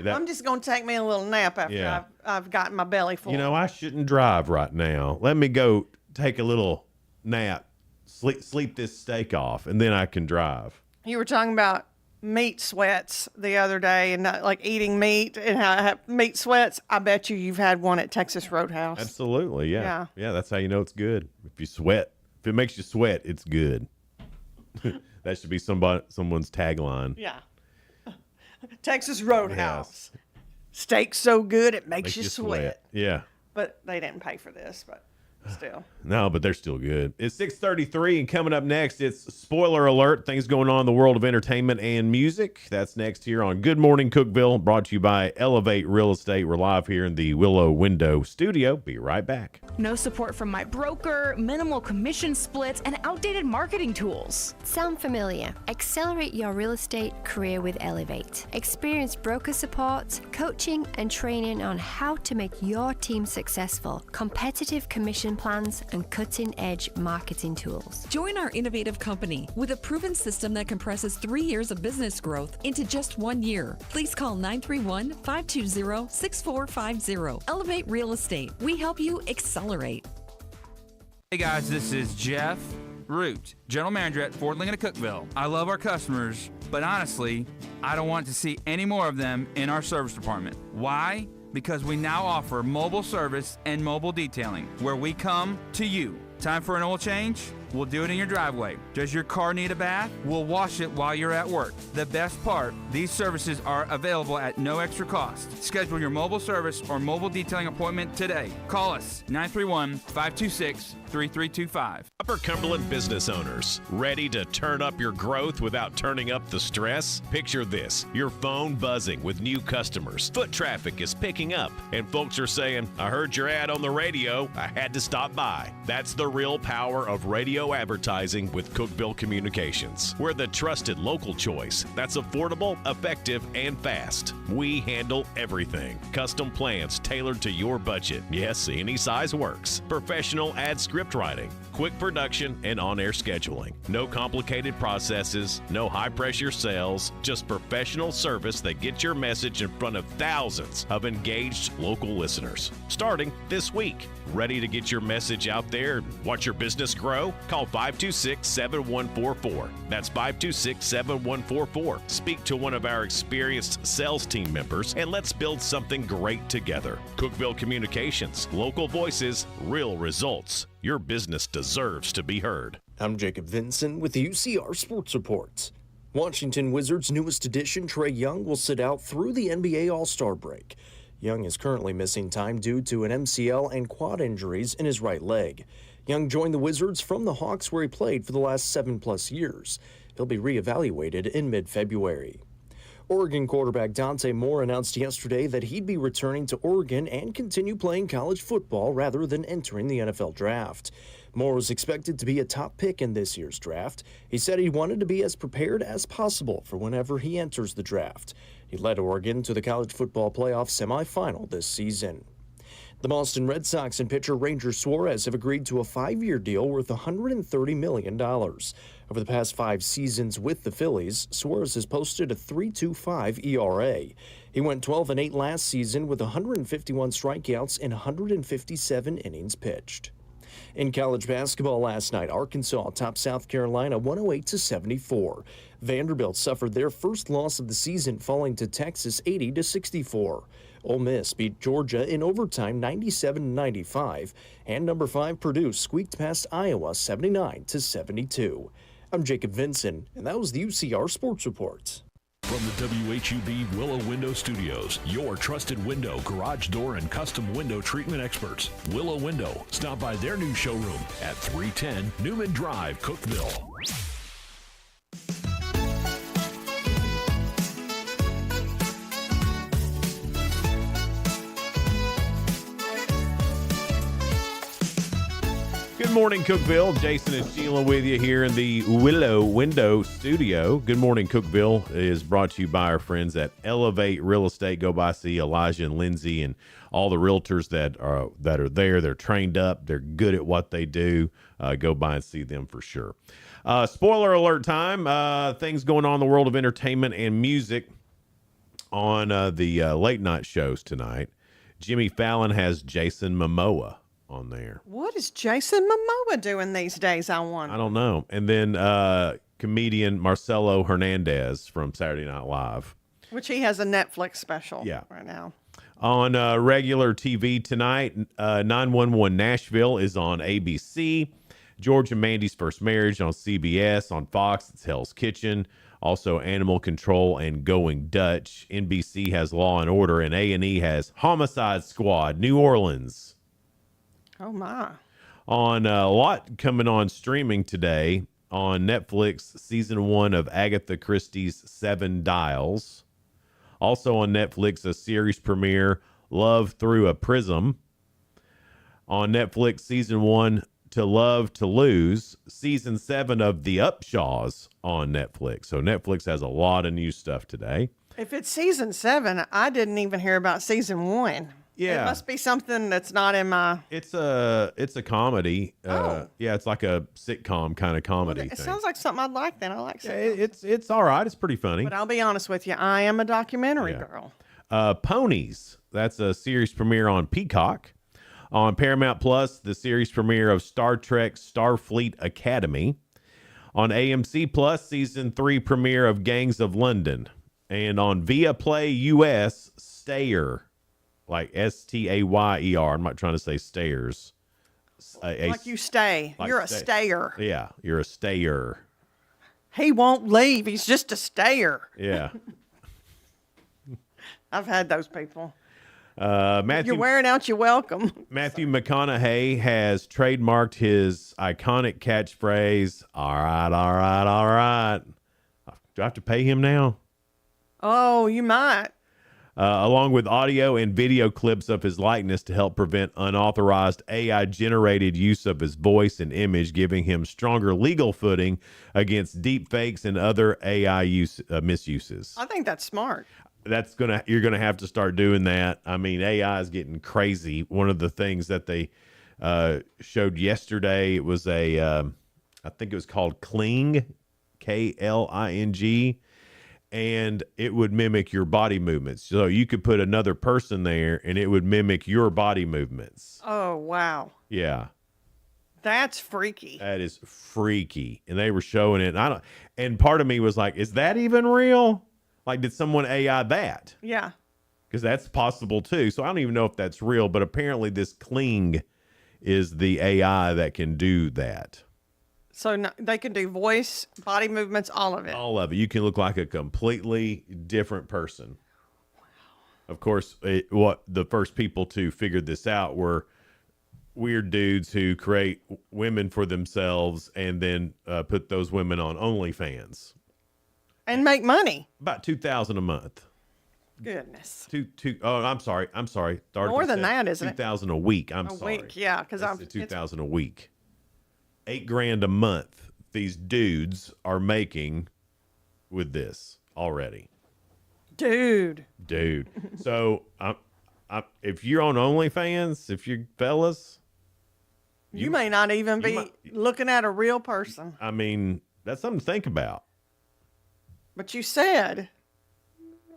I'm just going to take me a little nap after I've gotten my belly full. You know, I shouldn't drive right now. Let me go take a little nap, sleep this steak off, and then I can drive. You were talking about meat sweats the other day and not, like eating meat and how I have meat sweats. I bet you've had one at Texas Roadhouse. Absolutely, yeah. Yeah, that's how you know it's good. If you sweat, if it makes you sweat, it's good. That should be someone's tagline. Yeah. Texas Roadhouse. Steak so good it makes you sweat. Yeah. But they didn't pay for this, but still. No, but they're still good. It's 6:33, and coming up next, it's spoiler alert, things going on in the world of entertainment and music. That's next here on Good Morning Cookeville, brought to you by Elevate Real Estate. We're live here in the Willow Window studio. Be right back. No support from my broker, minimal commission splits, and outdated marketing tools. Sound familiar? Accelerate your real estate career with Elevate. Experience broker support, coaching, and training on how to make your team successful. Competitive commission plans and cutting-edge marketing tools. Join our innovative company with a proven system that compresses 3 years of business growth into just 1 year. Please call 931-520-6450. Elevate Real Estate. We help you accelerate. Hey guys, this is Jeff Root, General Manager at Ford Lincoln of Cookeville. I love our customers, but honestly, I don't want to see any more of them in our service department. Why? Because we now offer mobile service and mobile detailing, where we come to you. Time for an oil change? We'll do it in your driveway. Does your car need a bath? We'll wash it while you're at work. The best part, these services are available at no extra cost. Schedule your mobile service or mobile detailing appointment today. Call us 931-526-3325. Upper Cumberland business owners, ready to turn up your growth without turning up the stress? Picture this, your phone buzzing with new customers. Foot traffic is picking up, and folks are saying, I heard your ad on the radio, I had to stop by. That's the real power of radio advertising with Cookeville Communications. We're the trusted local choice that's affordable, effective, and fast. We handle everything. Custom plans tailored to your budget. Yes, any size works. Professional ad script writing, quick production, and on-air scheduling. No complicated processes, no high-pressure sales, just professional service that gets your message in front of thousands of engaged local listeners. Starting this week. Ready to get your message out there and watch your business grow? Call 526-7144. That's 526-7144. Speak to one of our experienced sales team members and let's build something great together. Cookeville Communications, local voices, real results. Your business deserves to be heard. I'm Jacob Vinson with the UCR Sports Reports. Washington Wizards' newest addition, Trae Young, will sit out through the NBA All-Star break. Young is currently missing time due to an MCL and quad injuries in his right leg. Young joined the Wizards from the Hawks, where he played for the last 7+ years. He'll be reevaluated in mid-February. Oregon quarterback Dante Moore announced yesterday that he'd be returning to Oregon and continue playing college football rather than entering the NFL draft. Moore was expected to be a top pick in this year's draft. He said he wanted to be as prepared as possible for whenever he enters the draft. He led Oregon to the college football playoff semifinal this season. The Boston Red Sox and pitcher Ranger Suarez have agreed to a 5-year deal worth $130 million. Over the past 5 seasons with the Phillies, Suarez has posted a 3.25 ERA. He went 12-8 last season with 151 strikeouts in 157 innings pitched. In college basketball last night, Arkansas topped South Carolina 108-74. Vanderbilt suffered their first loss of the season, falling to Texas 80-64. Ole Miss beat Georgia in overtime 97-95, and number 5 Purdue squeaked past Iowa 79-72. I'm Jacob Vinson, and that was the UCR Sports Report. From the WHUB Willow Window Studios, your trusted window, garage door, and custom window treatment experts. Willow Window. Stop by their new showroom at 310 Newman Drive, Cookeville. Good morning, Cookeville. Jason and Sheila with you here in the Willow Window Studio. Good morning, Cookeville is brought to you by our friends at Elevate Real Estate. Go by, see Elijah and Lindsay and all the realtors that are there. They're trained up. They're good at what they do. Go by and see them for sure. Spoiler alert time. Things going on in the world of entertainment and music on the late night shows tonight. Jimmy Fallon has Jason Momoa on there. What is Jason Momoa doing these days, I wonder? I don't know. And then comedian Marcelo Hernandez from Saturday Night Live. Which he has a Netflix special right now. On regular TV tonight, 911 Nashville is on ABC. George and Mandy's First Marriage on CBS. On Fox, it's Hell's Kitchen. Also Animal Control and Going Dutch. NBC has Law and Order, and A&E has Homicide Squad, New Orleans. Oh, my. On a lot coming on streaming today. On Netflix, season 1 of Agatha Christie's 7 Dials. Also on Netflix, a series premiere, Love Through a Prism. On Netflix, season 1, To Love to Lose. Season 7 of The Upshaws on Netflix. So Netflix has a lot of new stuff today. If it's season 7, I didn't even hear about season 1. Yeah. It must be something that's not in my... It's a comedy. Yeah, it's like a sitcom kind of comedy It thing. sounds like something I'd like then. I like Yeah, sitcoms. it's all right. It's pretty funny. But I'll be honest with you, I am a documentary girl. Ponies. That's a series premiere on Peacock. On Paramount Plus, the series premiere of Star Trek Starfleet Academy. On AMC Plus, season 3 premiere of Gangs of London. And on Viaplay US, Stayer. Like Stayer. I'm not trying to say stairs. Like you stay. like You're a stayer. Yeah, you're a stayer. He won't leave. He's just a stayer. Yeah. I've had those people. Matthew, You're wearing out your welcome. Matthew McConaughey has trademarked his iconic catchphrase, all right, all right, all right. Do I have to pay him now? Oh, you might. Along with audio and video clips of his likeness to help prevent unauthorized AI-generated use of his voice and image, giving him stronger legal footing against deep fakes and other AI misuses. I think that's smart. You're gonna have to start doing that. I mean, AI is getting crazy. One of the things that they showed yesterday, it was I think it was called Kling, Kling, and it would mimic your body movements. So you could put another person there, and it would mimic your body movements. Oh, wow. Yeah. That's freaky. That is freaky. And they were showing it. And part of me was like, is that even real? Like, did someone AI that? Yeah. Because that's possible too. So I don't even know if that's real, but apparently this Kling is the AI that can do that. So they can do voice, body movements, all of it. All of it. You can look like a completely different person. Wow. Of course, what the first people to figure this out were weird dudes who create women for themselves and then put those women on OnlyFans. And make money. About $2,000 a month. Goodness. Oh, I'm sorry. More than that, isn't it? $2,000 a week. I'm a sorry. Week, yeah, because I'm $2,000 a week. $8,000 a month. These dudes are making with this already. Dude. So, if you're on OnlyFans, if you're fellas, you may not even be looking at a real person. I mean, that's something to think about. But you said,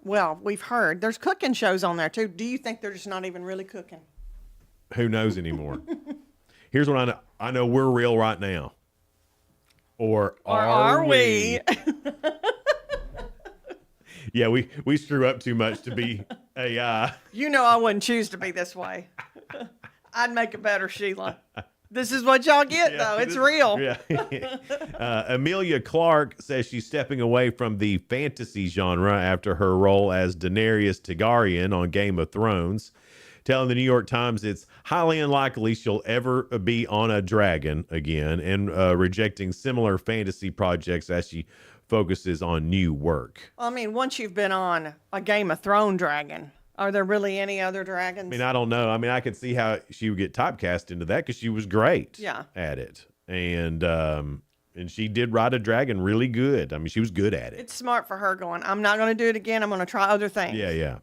well, we've heard there's cooking shows on there too. Do you think they're just not even really cooking? Who knows anymore? Here's what I know. I know we're real right now. Or are we? Yeah, we screw up too much to be AI. You know I wouldn't choose to be this way. I'd make a better Sheila. This is what y'all get, though. It's real. Yeah. Emilia Clarke says she's stepping away from the fantasy genre after her role as Daenerys Targaryen on Game of Thrones, telling the New York Times it's highly unlikely she'll ever be on a dragon again, and rejecting similar fantasy projects as she focuses on new work. I mean, once you've been on a Game of Thrones dragon, are there really any other dragons? I mean, I don't know. I mean, I could see how she would get typecast into that because she was great at it. And she did ride a dragon really good. I mean, she was good at it. It's smart for her going, I'm not going to do it again. I'm going to try other things. Yeah.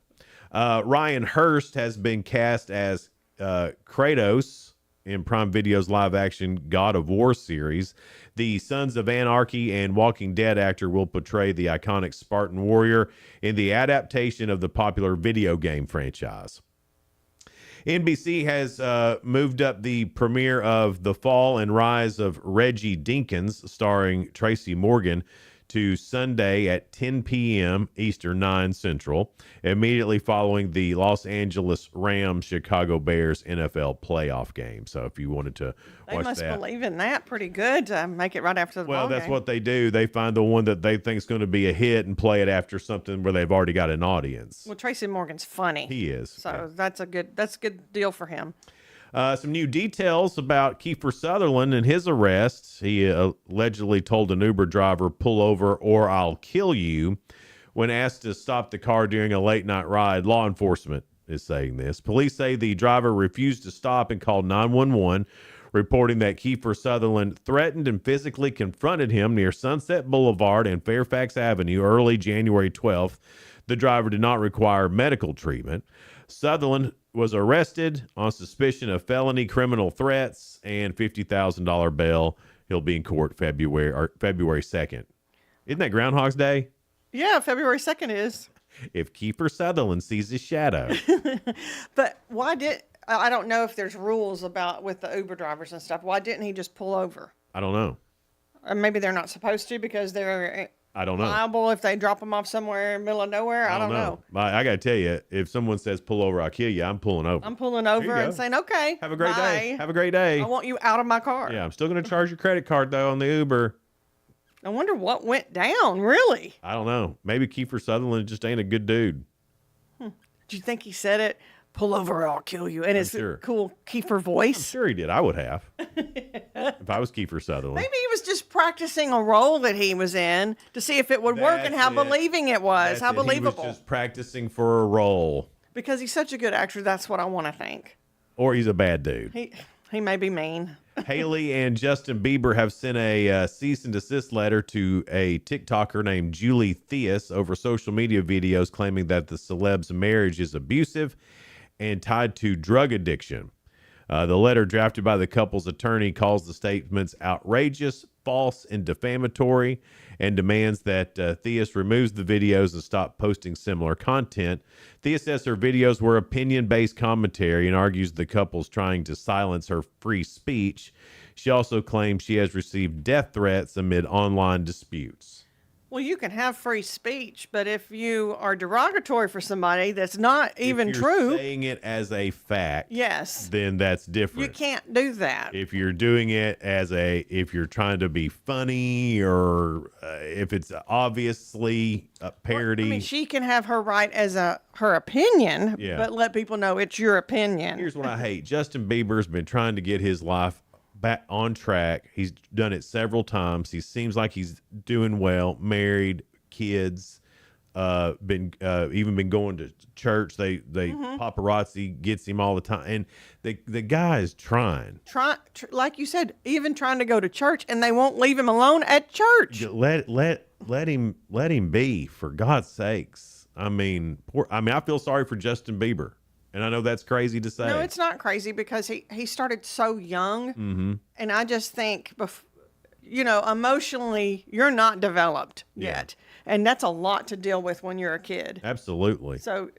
Ryan Hurst has been cast as Kratos in Prime Video's live-action God of War series. The Sons of Anarchy and Walking Dead actor will portray the iconic Spartan warrior in the adaptation of the popular video game franchise. NBC has moved up the premiere of The Fall and Rise of Reggie Dinkins, starring Tracy Morgan, to Sunday at 10 p.m. Eastern, 9 Central, immediately following the Los Angeles Rams Chicago Bears NFL playoff game. So if you wanted to watch that. They must believe in that pretty good to make it right after the ball game. Well, that's what they do. They find the one that they think is going to be a hit and play it after something where they've already got an audience. Well, Tracy Morgan's funny. He is. So that's a good deal for him. Some new details about Kiefer Sutherland and his arrest. He allegedly told an Uber driver, "Pull over or I'll kill you," when asked to stop the car during a late night ride. Law enforcement is saying this. Police say the driver refused to stop and called 911, reporting that Kiefer Sutherland threatened and physically confronted him near Sunset Boulevard and Fairfax Avenue early January 12th. The driver did not require medical treatment. Sutherland was arrested on suspicion of felony criminal threats and $50,000 bail. He'll be in court February 2nd. Isn't that Groundhog's Day? Yeah, February 2nd is. If Kiefer Sutherland sees his shadow. But I don't know if there's rules about with the Uber drivers and stuff. Why didn't he just pull over? I don't know. Or maybe they're not supposed to because they're I don't know. liable if they drop them off somewhere in the middle of nowhere? I don't know. I got to tell you, if someone says pull over, I'll kill you, I'm pulling over. I'm pulling There over you and go. saying, okay, Have a great bye. day. Have a great day. I want you out of my car. Yeah, I'm still going to charge your credit card, though, on the Uber. I wonder what went down, really. I don't know. Maybe Kiefer Sutherland just ain't a good dude. Do you think he said it? Pull over or I'll kill you. And his cool Kiefer voice. I'm sure he did. I would have. If I was Kiefer Sutherland. Maybe he was just practicing a role that he was in to see if it would work and how believing it was, how believable. He was just practicing for a role. Because he's such a good actor, that's what I want to think. Or he's a bad dude. He may be mean. Haley and Justin Bieber have sent a cease and desist letter to a TikToker named Julie Theus over social media videos claiming that the celeb's marriage is abusive and tied to drug addiction. The letter, drafted by the couple's attorney, calls the statements outrageous, false, and defamatory, and demands that Theus removes the videos and stop posting similar content. Theus says her videos were opinion-based commentary and argues the couple's trying to silence her free speech. She also claims she has received death threats amid online disputes. Well, you can have free speech, but if you are derogatory for somebody that's not even if you're true, saying it as a fact, yes, then that's different. you can't do that. If you're doing it if you're trying to be funny or if it's obviously a parody. I mean, she can have her right as her opinion, Yeah. but let people know it's your opinion. Here's what I hate. Justin Bieber's been trying to get his life back on track. He's done it several times. He seems like he's doing well, married, kids, been going to church. They paparazzi gets him all the time. And the guy is trying. Like you said, even trying to go to church, and they won't leave him alone at church. Let him be, for God's sakes. I mean, I feel sorry for Justin Bieber. And I know that's crazy to say. No, it's not crazy because he started so young. And I just think, emotionally, you're not developed yet. And that's a lot to deal with when you're a kid. Absolutely. So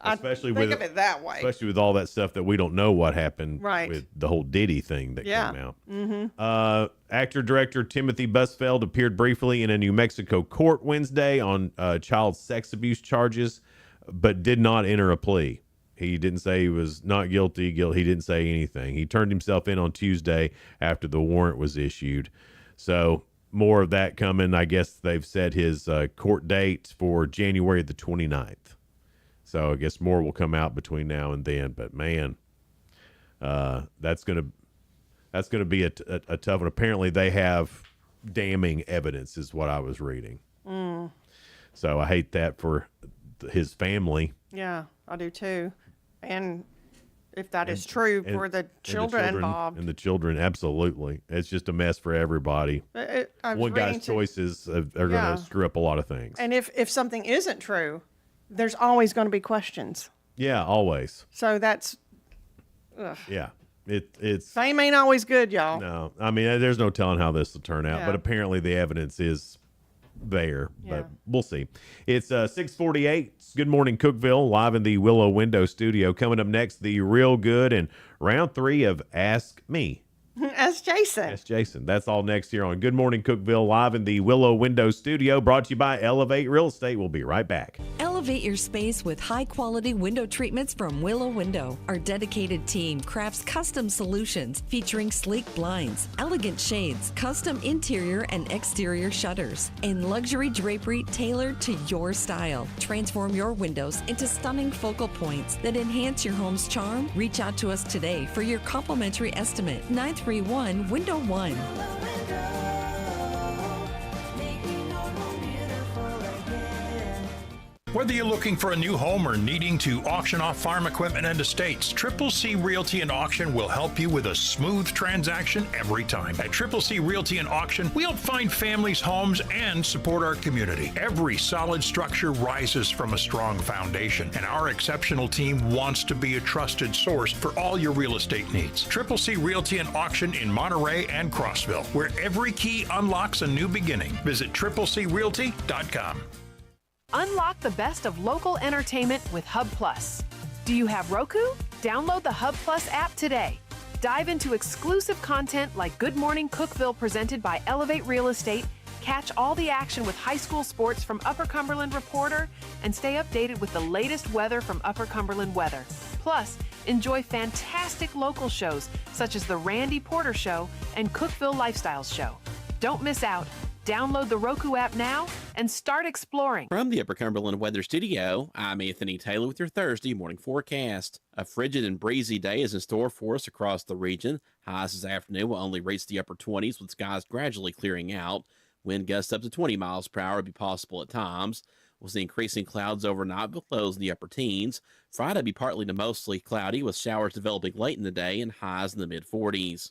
especially think of it that way. Especially with all that stuff that we don't know what happened Right. with the whole Diddy thing that came out. Mm-hmm. Actor-director Timothy Busfeld appeared briefly in a New Mexico court Wednesday on child sex abuse charges, but did not enter a plea. He didn't say he was not guilty. He didn't say anything. He turned himself in on Tuesday after the warrant was issued. So more of that coming. I guess they've set his court date for January the 29th. So I guess more will come out between now and then. But man, that's gonna be a tough one. Apparently they have damning evidence, is what I was reading. So I hate that for his family. Yeah, I do too. And if that is true for the children involved. And the children, absolutely. It's just a mess for everybody. One guy's choices are going to screw up a lot of things. And if something isn't true, there's always going to be questions. Yeah, always. So that's... Ugh. Yeah. It's Fame ain't always good, y'all. No. I mean, there's no telling how this will turn out. Yeah. But apparently the evidence is there, but we'll see. It's 6:48. Good morning, Cookeville, live in the Willow Window Studio. Coming up next, the real good and round 3 of Ask Me. Ask Jason. Ask Jason. That's all next here on Good Morning Cookeville, live in the Willow Window Studio, brought to you by Elevate Real Estate. We'll be right back. Elevate your space with high-quality window treatments from Willow Window. Our dedicated team crafts custom solutions featuring sleek blinds, elegant shades, custom interior and exterior shutters, and luxury drapery tailored to your style. Transform your windows into stunning focal points that enhance your home's charm. Reach out to us today for your complimentary estimate. 931 Window 1. Whether you're looking for a new home or needing to auction off farm equipment and estates, Triple C Realty and Auction will help you with a smooth transaction every time. At Triple C Realty and Auction, we help find families, homes, and support our community. Every solid structure rises from a strong foundation, and our exceptional team wants to be a trusted source for all your real estate needs. Triple C Realty and Auction in Monterey and Crossville, where every key unlocks a new beginning. Visit triplecrealty.com. Unlock the best of local entertainment with Hub Plus. Do you have Roku? Download the Hub Plus app today. Dive into exclusive content like Good Morning Cookeville presented by Elevate Real Estate, Catch all the action with high school sports from Upper Cumberland Reporter and stay updated with the latest weather from Upper Cumberland Weather. Plus, enjoy fantastic local shows such as The Randy Porter Show and Cookeville Lifestyles Show. Don't miss out. Download the Roku app now and start exploring. From the Upper Cumberland Weather Studio, I'm Anthony Taylor with your Thursday morning forecast. A frigid and breezy day is in store for us across the region. Highs this afternoon will only reach the upper 20s with skies gradually clearing out. Wind gusts up to 20 miles per hour will be possible at times. We'll see increasing clouds overnight with lows in the upper teens. Friday will be partly to mostly cloudy with showers developing late in the day and highs in the mid-40s.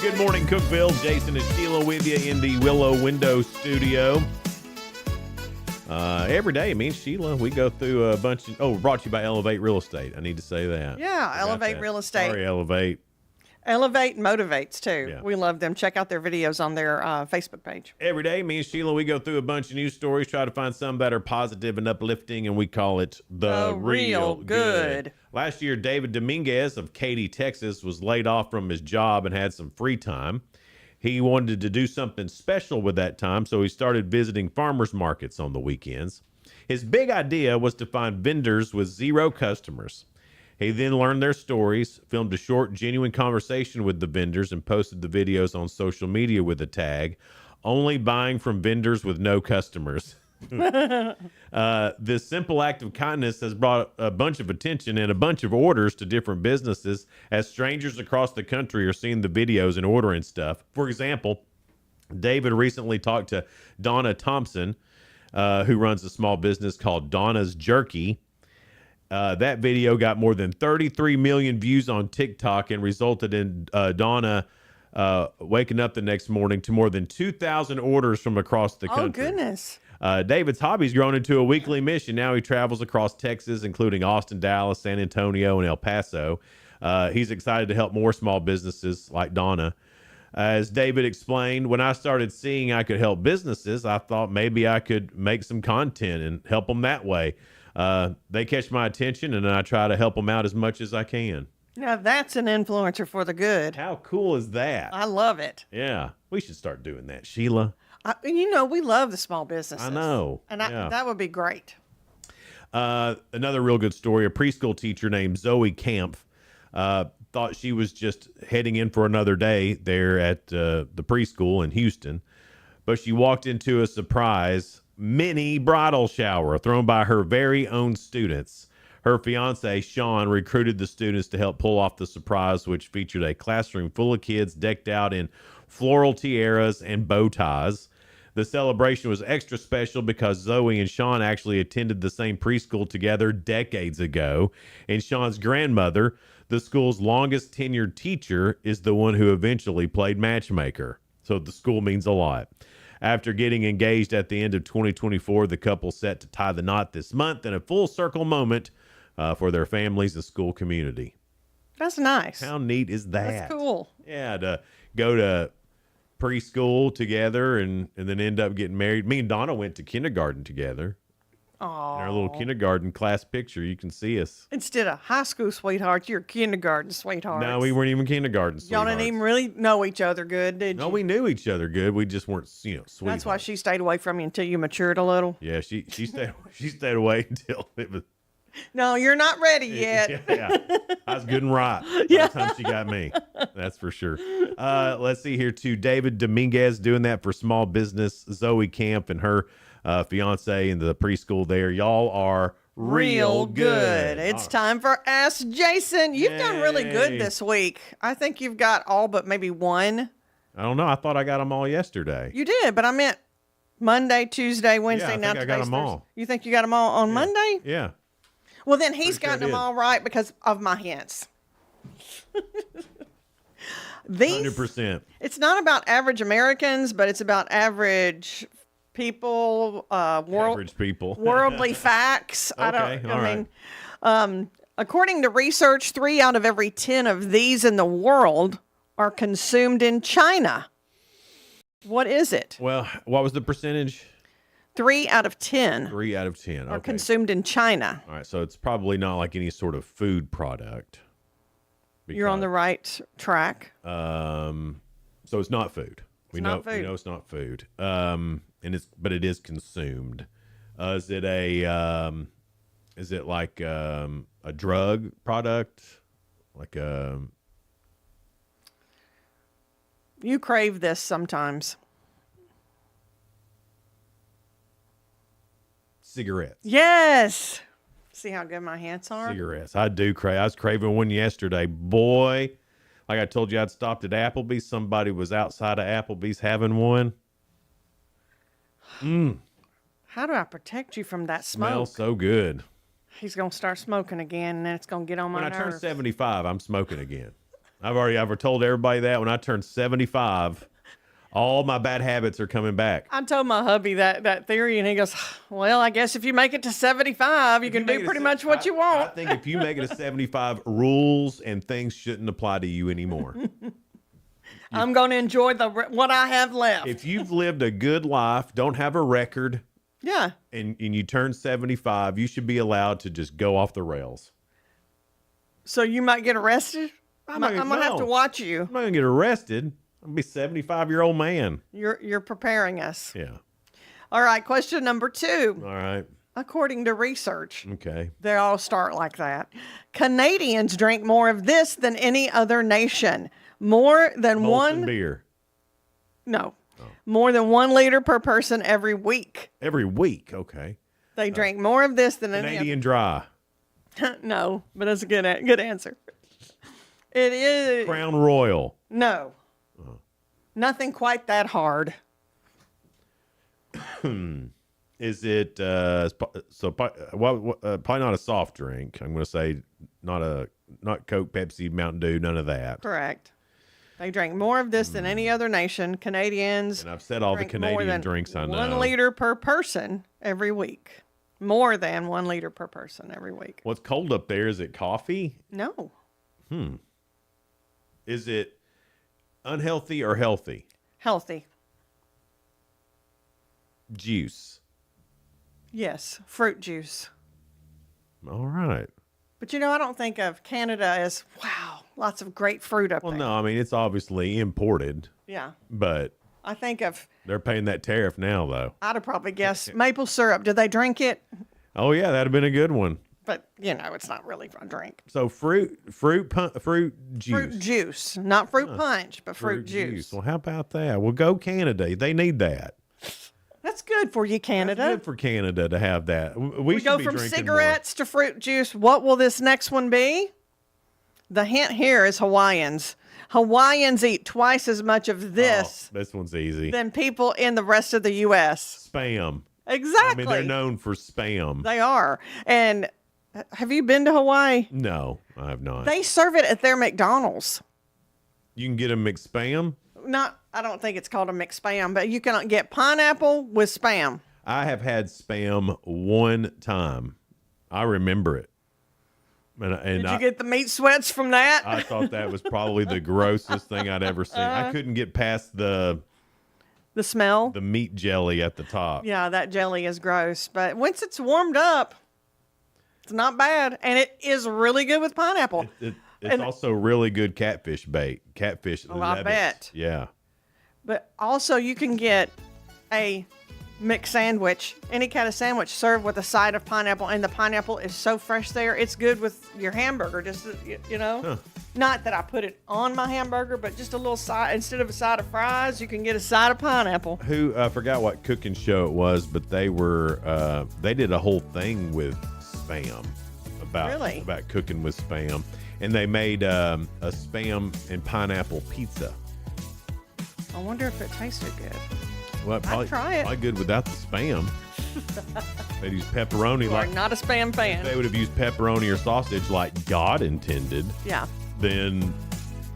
Good morning, Cookeville. Jason and Sheila with you in the Willow Window Studio. Every day, me and Sheila, we go through a bunch of... brought to you by Elevate Real Estate. I need to say that. Yeah, Elevate Real Estate. Sorry, Elevate. Elevate motivates, too. Yeah. We love them. Check out their videos on their Facebook page. Every day, me and Sheila, we go through a bunch of news stories, try to find some that are positive and uplifting, and we call it The Real Good. Last year, David Dominguez of Katy, Texas, was laid off from his job and had some free time. He wanted to do something special with that time, so he started visiting farmers markets on the weekends. His big idea was to find vendors with zero customers. He then learned their stories, filmed a short, genuine conversation with the vendors, and posted the videos on social media with the tag, "Only buying from vendors with no customers." This simple act of kindness has brought a bunch of attention and a bunch of orders to different businesses as strangers across the country are seeing the videos and ordering stuff. For example, David recently talked to Donna Thompson, who runs a small business called Donna's Jerky. That video got more than 33 million views on TikTok and resulted in Donna waking up the next morning to more than 2,000 orders from across the country. Oh, goodness. David's hobby's grown into a weekly mission. Now he travels across Texas, including Austin, Dallas, San Antonio, and El Paso. He's excited to help more small businesses like Donna. As David explained, when I started seeing I could help businesses, I thought maybe I could make some content and help them that way. They catch my attention, and I try to help them out as much as I can. Now, that's an influencer for the good. How cool is that? I love it. Yeah, we should start doing that, Sheila. We love the small businesses. I know. And yeah. that would be great. Another real good story. A preschool teacher named Zoe Camp thought she was just heading in for another day there at the preschool in Houston, but she walked into a surprise mini bridal shower thrown by her very own students. Her fiance, Sean, recruited the students to help pull off the surprise, which featured a classroom full of kids decked out in floral tiaras and bow ties. The celebration was extra special because Zoe and Sean actually attended the same preschool together decades ago, and Sean's grandmother, the school's longest tenured teacher, is the one who eventually played matchmaker. So the school means a lot. After getting engaged at the end of 2024, the couple set to tie the knot this month in a full circle moment for their families and school community. That's nice. How neat is that? That's cool. Yeah, to go to preschool together and then end up getting married. Me and Donna went to kindergarten together. Aww. In our little kindergarten class picture, you can see us. Instead of high school sweethearts, you're kindergarten sweethearts. No, we weren't even kindergarten Y'all sweethearts. didn't even really know each other good, did you? No, we knew each other good. We just weren't, sweethearts. That's why she stayed away from you until you matured a little. Yeah, she stayed away until it was. No, you're not ready yet. Yeah, I was good and right by the time she got me. That's for sure. Let's see here too. David Dominguez doing that for small business. Zoe Camp and her fiance in the preschool there. Y'all are real good. It's time for Ask Jason. You've done really good this week. I think you've got all but maybe one. I don't know. I thought I got them all yesterday. You did, but I meant Monday, Tuesday, Wednesday. Yeah, I think I got them all. You think you got them all on Monday? Yeah. Well, then he's gotten them all right because of my hints. 100%. It's not about average Americans, but it's about average people, average people. worldly facts. Okay, According to research, 3 out of every 10 of these in the world are consumed in China. What is it? Well, what was the percentage? 3 out of 10 3 out of 10. are Okay. consumed in China. All right, so it's probably not like any sort of food product. You're on the right track. So it's not food. We know it's not food. But it is consumed. Is it like a drug product? Like You crave this sometimes. cigarettes. Yes. See how good my hands are? Cigarettes. I do crave. I was craving one yesterday. Boy, like I told you, I'd stopped at Applebee's. Somebody was outside of Applebee's having one. How do I protect you from that smoke? Smells so good. He's going to start smoking again, and then it's going to get on my When I nerves. turn 75, I'm smoking again. I've told everybody that when I turn 75, all my bad habits are coming back. I told my hubby that theory, and he goes, well, I guess if you make it to 75, you can do pretty much what you want. I think if you make it to 75, rules and things shouldn't apply to you anymore. I'm going to enjoy what I have left. If you've lived a good life, don't have a record, yeah, and you turn 75, you should be allowed to just go off the rails. So you might get arrested? I'm going to have to watch you. I'm not going to get arrested. I'm going to be a 75-year-old man. You're preparing us. Yeah. All right, question number 2. All right. According to research, Okay. they all start like that. Canadians drink more of this than any other nation. More than Molson beer. No. More than 1 liter per person every week. Every week, okay. They drink more of this than Canadian Dry. No, but that's a good answer. It is Crown Royal. No. Nothing quite that hard. Is it probably not a soft drink? I'm going to say not Coke, Pepsi, Mountain Dew, none of that. Correct. They drink more of this than any other nation. Canadians. And I've said all the Canadian drinks I know. 1 liter per person every week. More than 1 liter per person every week. What's cold up there? Is it coffee? No. Is it unhealthy or healthy? Healthy. Juice. Yes, fruit juice. All right. But I don't think of Canada as, wow, lots of great fruit up there. Well, no, I mean, it's obviously imported. Yeah. But I think of, they're paying that tariff now, though. I'd have probably guessed maple syrup. Do they drink it? Oh, yeah, that'd have been a good one. But, it's not really a drink. So fruit juice. Fruit juice. Not fruit punch, but fruit juice. Well, how about that? Well, go Canada. They need that. That's good for you, Canada. That's good for Canada to have that. We should go be from drinking cigarettes to fruit juice. What will this next one be? The hint here is Hawaiians. Hawaiians eat twice as much of this this one's easy. than people in the rest of the U.S. Spam. Exactly. I mean, they're known for spam. They are. And have you been to Hawaii? No, I have not. They serve it at their McDonald's. You can get a McSpam? I don't think it's called a McSpam, but you can get pineapple with spam. I have had spam one time. I remember it. And Did you get the meat sweats from that? I thought that was probably the grossest thing I'd ever seen. I couldn't get past the smell, the meat jelly at the top. Yeah, that jelly is gross. But once it's warmed up, it's not bad, and it is really good with pineapple. It's also really good catfish bait. Catfish. Oh, I bet. Yeah. But also, you can get a mixed sandwich, any kind of sandwich served with a side of pineapple, and the pineapple is so fresh there. It's good with your hamburger, just, Huh. Not that I put it on my hamburger, but just a little side. Instead of a side of fries, you can get a side of pineapple. I forgot what cooking show it was, but they did a whole thing with Spam about cooking with Spam. And they made a Spam and pineapple pizza. I wonder if it tasted good. Well, I'd try it. Probably good without the Spam. They'd use pepperoni. You are not a Spam fan. If they would have used pepperoni or sausage like God intended, yeah, then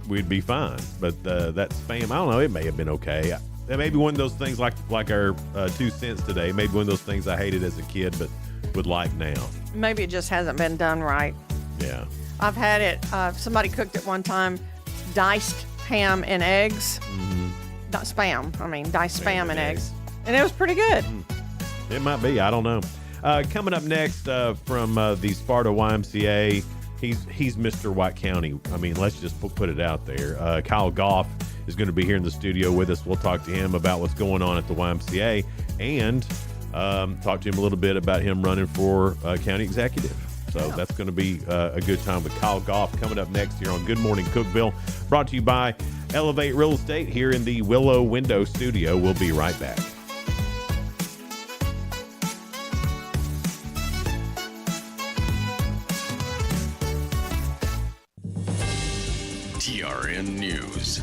we'd be fine. But that Spam, I don't know, it may have been okay. It may be one of those things like our 2 cents today. Maybe one of those things I hated as a kid but would like now. Maybe it just hasn't been done right. Yeah. I've had it. Somebody cooked it one time, diced ham and eggs. Mm-hmm. Not spam. I mean, diced spam and eggs. And it was pretty good. It might be. I don't know. Coming up next from the Sparta YMCA, he's Mr. White County. I mean, let's just put it out there. Kyle Goff is going to be here in the studio with us. We'll talk to him about what's going on at the YMCA and talk to him a little bit about him running for county executive. So that's going to be a good time with Kyle Goff coming up next here on Good Morning Cookeville, brought to you by Elevate Real Estate here in the Willow Window Studio. We'll be right back. TRN News.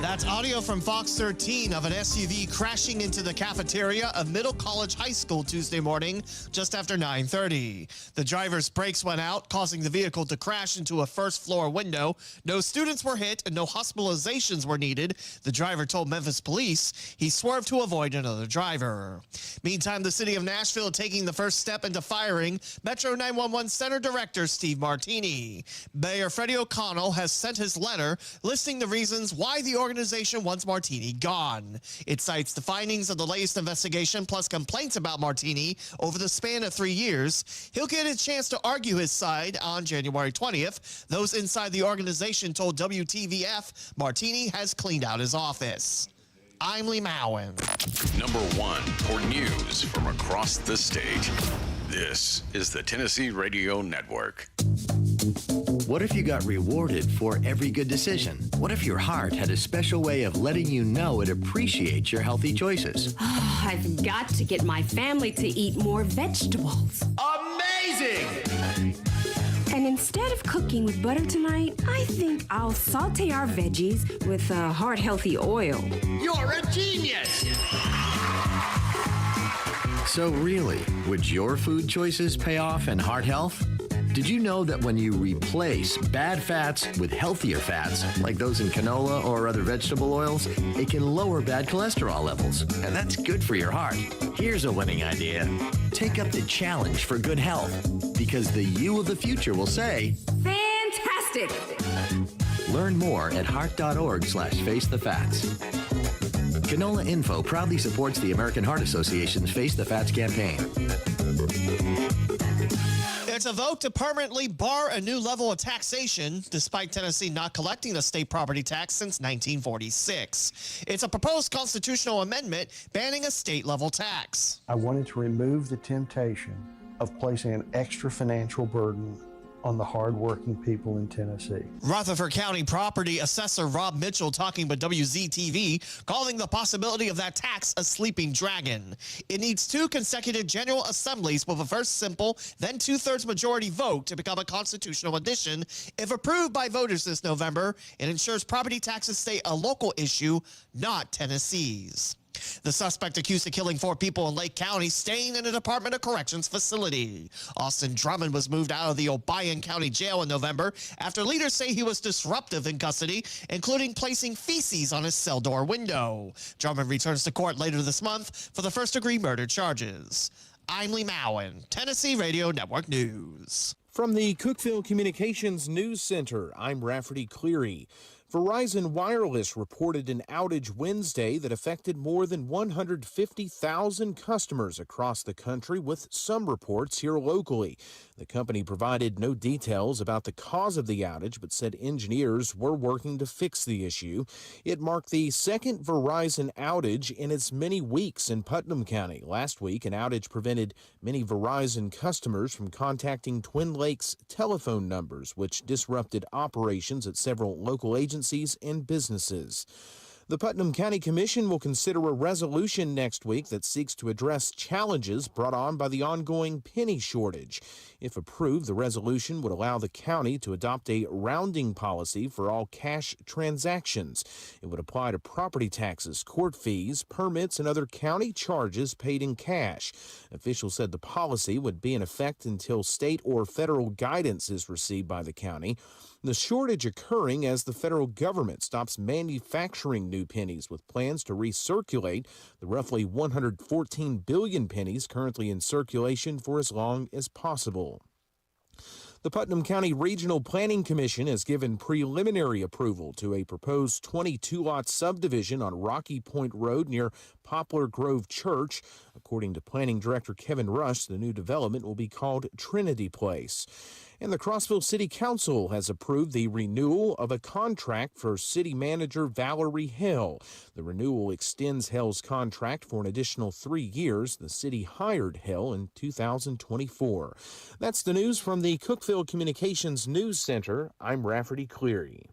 That's audio from Fox 13 of an SUV crashing into the cafeteria of Middle College High School Tuesday morning just after 9:30. The driver's brakes went out, causing the vehicle to crash into a first-floor window. No students were hit and no hospitalizations were needed. The driver told Memphis police he swerved to avoid another driver. Meantime, the city of Nashville taking the first step into firing Metro 911 Center Director Steve Martini. Mayor Freddie O'Connell has sent his letter listing the reasons why the organization wants Martini gone. It cites the findings of the latest investigation plus complaints about Martini over the span of 3 years. He'll get a chance to argue his side on January 20th. Those inside the organization told WTVF Martini has cleaned out his office. I'm Lee Mowen. Number 1 for news from across the state. This is the Tennessee Radio Network. What if you got rewarded for every good decision? What if your heart had a special way of letting you know it appreciates your healthy choices? I've got to get my family to eat more vegetables. Amazing! And instead of cooking with butter tonight, I think I'll saute our veggies with heart-healthy oil. You're a genius! So really, would your food choices pay off in heart health? Did you know that when you replace bad fats with healthier fats, like those in canola or other vegetable oils, it can lower bad cholesterol levels, and that's good for your heart. Here's a winning idea. Take up the challenge for good health, because the you of the future will say, Fantastic! Learn more at heart.org/facethefats. Canola Info proudly supports the American Heart Association's Face the Fats campaign. It's a vote to permanently bar a new level of taxation, despite Tennessee not collecting a state property tax since 1946. It's a proposed constitutional amendment banning a state-level tax. I wanted to remove the temptation of placing an extra financial burden on the hardworking people in Tennessee. Rutherford County property assessor Rob Mitchell talking with WZTV, calling the possibility of that tax a sleeping dragon. It needs 2 consecutive general assemblies with a first simple, then 2/3 majority vote to become a constitutional addition. If approved by voters this November, it ensures property taxes stay a local issue, not Tennessee's. The suspect accused of killing 4 people in Lake County staying in a Department of Corrections facility. Austin Drummond was moved out of the Obion County Jail in November after leaders say he was disruptive in custody, including placing feces on his cell door window. Drummond returns to court later this month for the first-degree murder charges. I'm Lee Mowen, Tennessee Radio Network News. From the Cookeville Communications News Center, I'm Rafferty Cleary. Verizon Wireless reported an outage Wednesday that affected more than 150,000 customers across the country, with some reports here locally. The company provided no details about the cause of the outage, but said engineers were working to fix the issue. It marked the second Verizon outage in as many weeks in Putnam County. Last week, an outage prevented many Verizon customers from contacting Twin Lakes telephone numbers, which disrupted operations at several local agencies and businesses. The Putnam County Commission will consider a resolution next week that seeks to address challenges brought on by the ongoing penny shortage. If approved, the resolution would allow the county to adopt a rounding policy for all cash transactions. It would apply to property taxes, court fees, permits, and other county charges paid in cash. Officials said the policy would be in effect until state or federal guidance is received by the county. The shortage occurring as the federal government stops manufacturing new pennies, with plans to recirculate the roughly 114 billion pennies currently in circulation for as long as possible. The Putnam County Regional Planning Commission has given preliminary approval to a proposed 22-lot subdivision on Rocky Point Road near Poplar Grove Church. According to Planning Director Kevin Rush, the new development will be called Trinity Place. And the Crossville City Council has approved the renewal of a contract for City Manager Valerie Hill. The renewal extends Hill's contract for an additional 3 years. The city hired Hill in 2024. That's the news from the Cookeville Communications News Center. I'm Rafferty Cleary.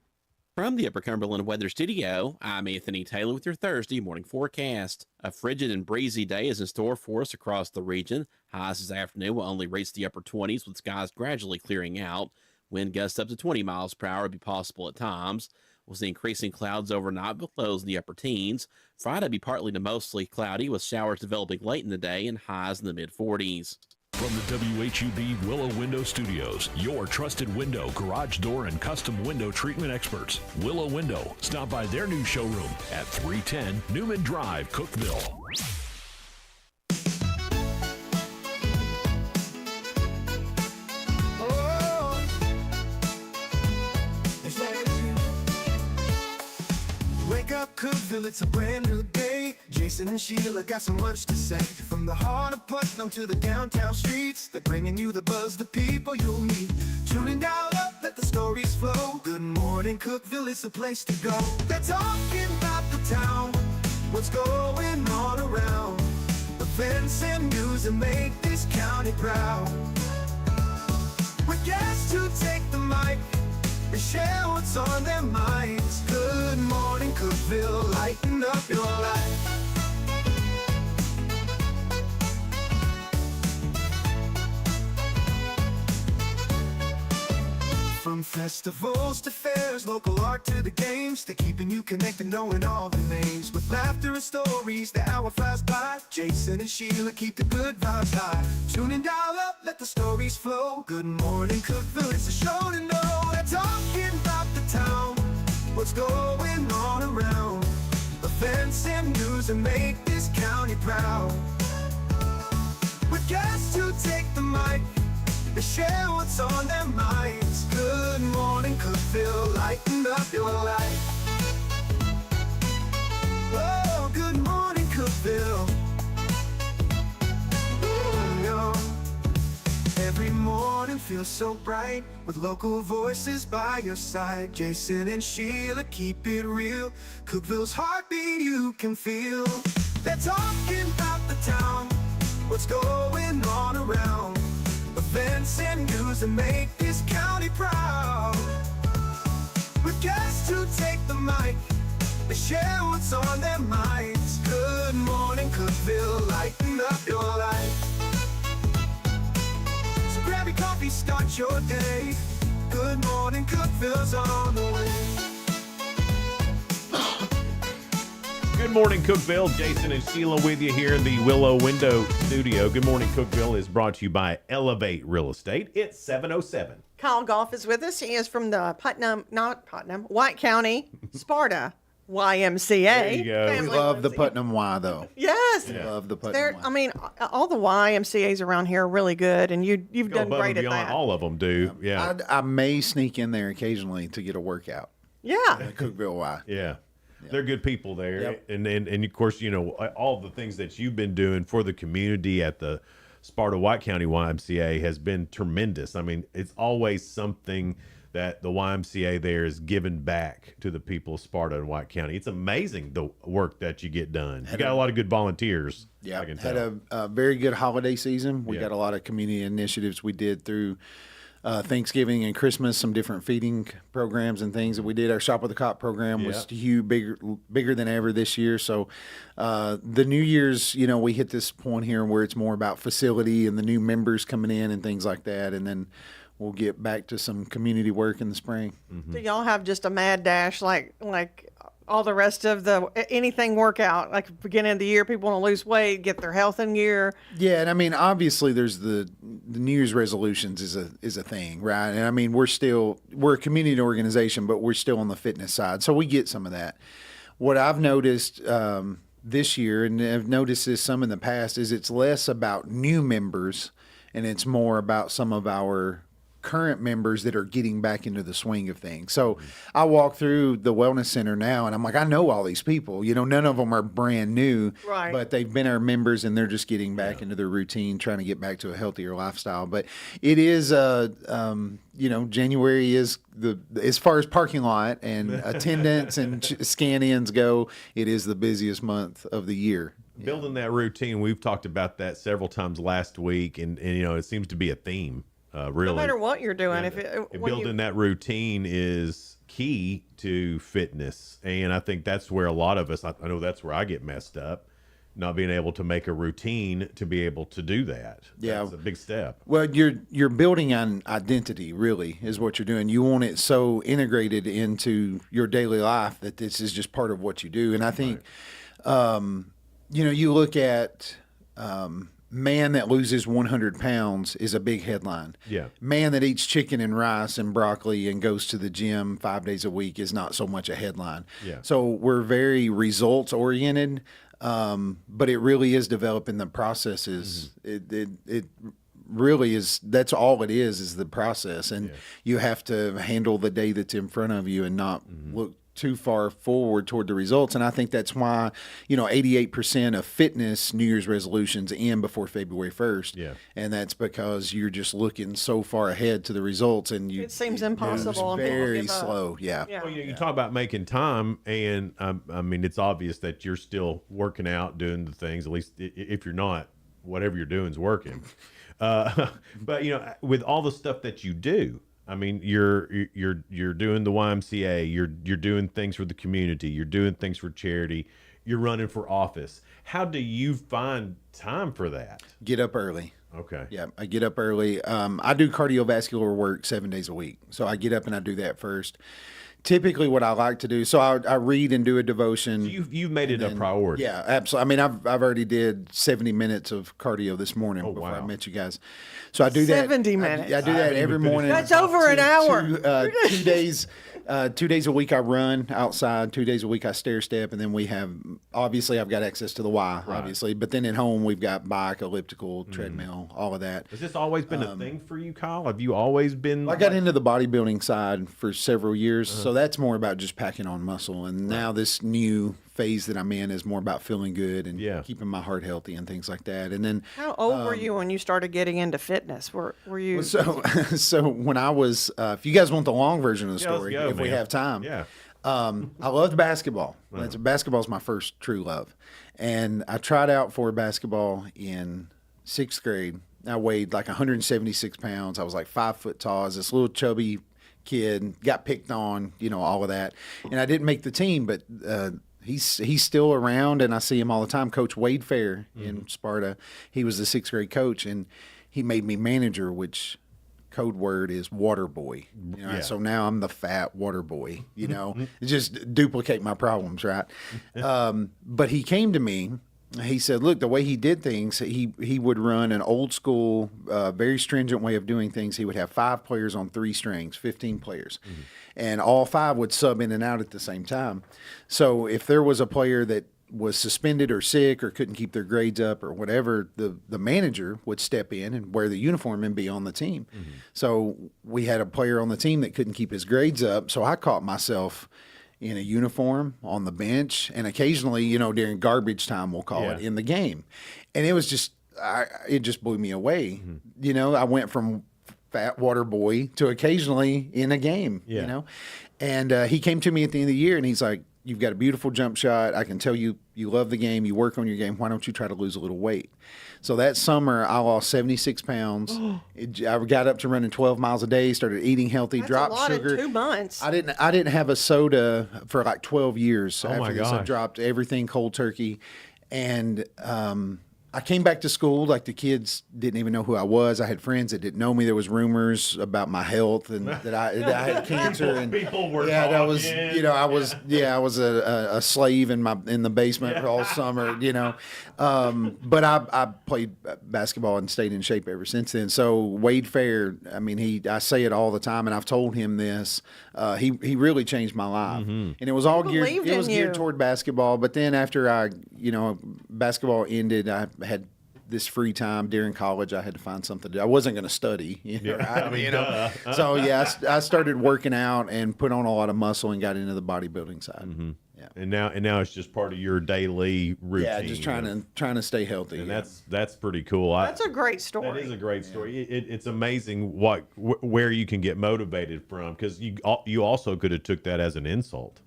From the Upper Cumberland Weather Studio, I'm Anthony Taylor with your Thursday morning forecast. A frigid and breezy day is in store for us across the region. Highs this afternoon will only reach the upper 20s with skies gradually clearing out. Wind gusts up to 20 miles per hour will be possible at times. We'll see increasing clouds overnight with lows in the upper teens. Friday will be partly to mostly cloudy with showers developing late in the day and highs in the mid-40s. From the WHUB Willow Window Studios, your trusted window, garage door, and custom window treatment experts. Willow Window. Stop by their new showroom at 310 Newman Drive, Cookeville. Wake up, Cookeville, it's a brand new day. Jason and Sheila got so much to say. From the heart of Putnam to the downtown streets, they're bringing you the buzz, the people you'll meet. Tuning dial up, let the stories flow. Good morning, Cookeville, it's the place to go. They're talking about the town, what's going on around. Events and news that make this county proud. With guests who take the mic and share what's on their minds. Good morning, Cookeville, lighten up your life. From festivals to fairs, local art to the games, they're keeping you connected, knowing all the names. With laughter and stories, the hour flies by. Jason and Sheila keep the good vibes high. Tune and dial up, let the stories flow. Good morning, Cookeville, it's a show to know. They're talking about the town, what's going on around. Events and news that make this county proud. With guests who take the mic, they share what's on their minds. Good morning, Cookeville, lighten up your life. Oh, good morning, Cookeville. Every morning feels so bright with local voices by your side. Jason and Sheila keep it real. Cookeville's heartbeat you can feel. They're talking about the town, what's going on around. Events and news that make this county proud. With guests who take the mic, they share what's on their minds. Good morning, Cookeville, lighten up your life. So grab your coffee, start your day. Good morning, Cookeville's on the way. Good morning, Cookeville. Jason and Sheila with you here in the Willow Window Studio. Good morning, Cookeville is brought to you by Elevate Real Estate. It's 7:07. Kyle Goff is with us. He is from the White County, Sparta YMCA. There you go. We love the Putnam Y, though. Yes. We love the Putnam Y. I mean, all the YMCAs around here are really good, and you've Go done above great and at beyond. that. All of them do. Yeah. I may sneak in there occasionally to get a workout. Yeah. At Cookeville Y. Yeah. They're good people there. Yep. And of course, you know, all the things that you've been doing for the community at the Sparta White County YMCA has been tremendous. I mean, it's always something that the YMCA there is giving back to the people of Sparta and White County. It's amazing the work that you get done. You got a lot of good volunteers. Yeah, I can had tell. a very good holiday season. We got a lot of community initiatives we did through Thanksgiving and Christmas, some different feeding programs and things that we did. Our Shop with the Cop program was huge, bigger than ever this year. So the New Year's, you know, we hit this point here where it's more about facility and the new members coming in and things like that. And then we'll get back to some community work in the spring. Do y'all have just a mad dash like all the rest of the anything workout? Like beginning of the year, people want to lose weight, get their health in gear. Yeah, and I mean, obviously, there's the New Year's resolutions is a thing, right? And I mean, we're a community organization, but we're still on the fitness side, so we get some of that. What I've noticed this year, and I've noticed this some in the past, is it's less about new members, and it's more about some of our current members that are getting back into the swing of things. So I walk through the wellness center now and I'm like, I know all these people, none of them are brand new, Right. but they've been our members and they're just getting back into their routine, trying to get back to a healthier lifestyle. But it is, January is as far as parking lot and attendance and scan-ins go, it is the busiest month of the year. Building that routine, we've talked about that several times last week, and it seems to be a theme. Really, No matter what you're doing, building that routine is key to fitness, and I think that's where a lot of us. I know that's where I get messed up, not being able to make a routine to be able to do that. Yeah, that's a big step. Well, you're building an identity, really, is what you're doing. You want it so integrated into your daily life that this is just part of what you do. And I think, you look at. Man that loses 100 pounds is a big headline. Yeah. Man that eats chicken and rice and broccoli and goes to the gym 5 days a week is not so much a headline. Yeah. So we're very results oriented, but it really is developing the processes. It really is. That's all it is the process, and you have to handle the day that's in front of you and not look too far forward toward the results. And I think that's why, 88% of fitness New Year's resolutions end before February 1st. Yeah. And that's because you're just looking so far ahead to the results, and it seems impossible. It's very slow. Yeah. Well, you talk about making time, and I mean, it's obvious that you're still working out, doing the things, at least if you're not, whatever you're doing is working. But, with all the stuff that you do, I mean, you're doing the YMCA, you're doing things for the community, you're doing things for charity, you're running for office. How do you find time for that? Get up early. Okay. Yeah, I get up early. I do cardiovascular work 7 days a week, so I get up and I do that first. Typically, what I like to do, so I read and do a devotion. So you've made it a priority. Yeah, absolutely. I mean, I've already did 70 minutes of cardio this morning before I met you guys. So I do that. 70 minutes. I do that every morning. That's over an hour. 2 days. 2 days a week I run outside. 2 days a week I stair step, and then we have obviously I've got access to the Y, obviously, but then at home we've got bike, elliptical, treadmill, all of that. Has this always been a thing for you, Kyle? Have you always been? I got into the bodybuilding side for several years, so that's more about just packing on muscle. And now this new phase that I'm in is more about feeling good and keeping my heart healthy and things like that. And then, how old were you when you started getting into fitness? Were you? So when I was, if you guys want the long version of the story, if we have time, I loved basketball. Basketball is my first true love, and I tried out for basketball in 6th grade. I weighed like 176 pounds. I was like 5 foot tall. I was this little chubby kid, got picked on, all of that, and I didn't make the team, but. He's still around, and I see him all the time. Coach Wade Fair in Sparta, he was the 6th grade coach, and he made me manager, which code word is water boy. So now I'm the fat water boy. Just duplicate my problems, right? But he came to me. He said, look, the way he did things, he would run an old school, very stringent way of doing things. He would have 5 players on 3 strings, 15 players. And all 5 would sub in and out at the same time. So if there was a player that was suspended or sick or couldn't keep their grades up or whatever, the manager would step in and wear the uniform and be on the team. So we had a player on the team that couldn't keep his grades up. So I caught myself in a uniform on the bench, and occasionally, during garbage time, we'll call it, in the game. And it was just, it just blew me away. I went from fat water boy to occasionally in a game, And he came to me at the end of the year, and he's like, you've got a beautiful jump shot. I can tell you love the game. You work on your game. Why don't you try to lose a little weight? So that summer, I lost 76 pounds. I got up to running 12 miles a day, started eating healthy, dropped sugar. In 2 months. I didn't have a soda for like 12 years. After this, I dropped everything cold turkey. And I came back to school, like the kids didn't even know who I was. I had friends that didn't know me. There was rumors about my health and that I had cancer. And people were I was a slave in the basement all summer, But I played basketball and stayed in shape ever since then. So Wade Fair, I mean, I say it all the time, and I've told him this. He really changed my life, and it was all geared toward basketball. But then after basketball ended, I had this free time during college. I had to find something to do. I wasn't going to study, So I started working out and put on a lot of muscle and got into the bodybuilding side. Mm-hmm. And now it's just part of your daily routine. Yeah, just trying to stay healthy. And that's pretty cool. That's a great story. That is a great story. It's amazing where you can get motivated from, because you also could have took that as an insult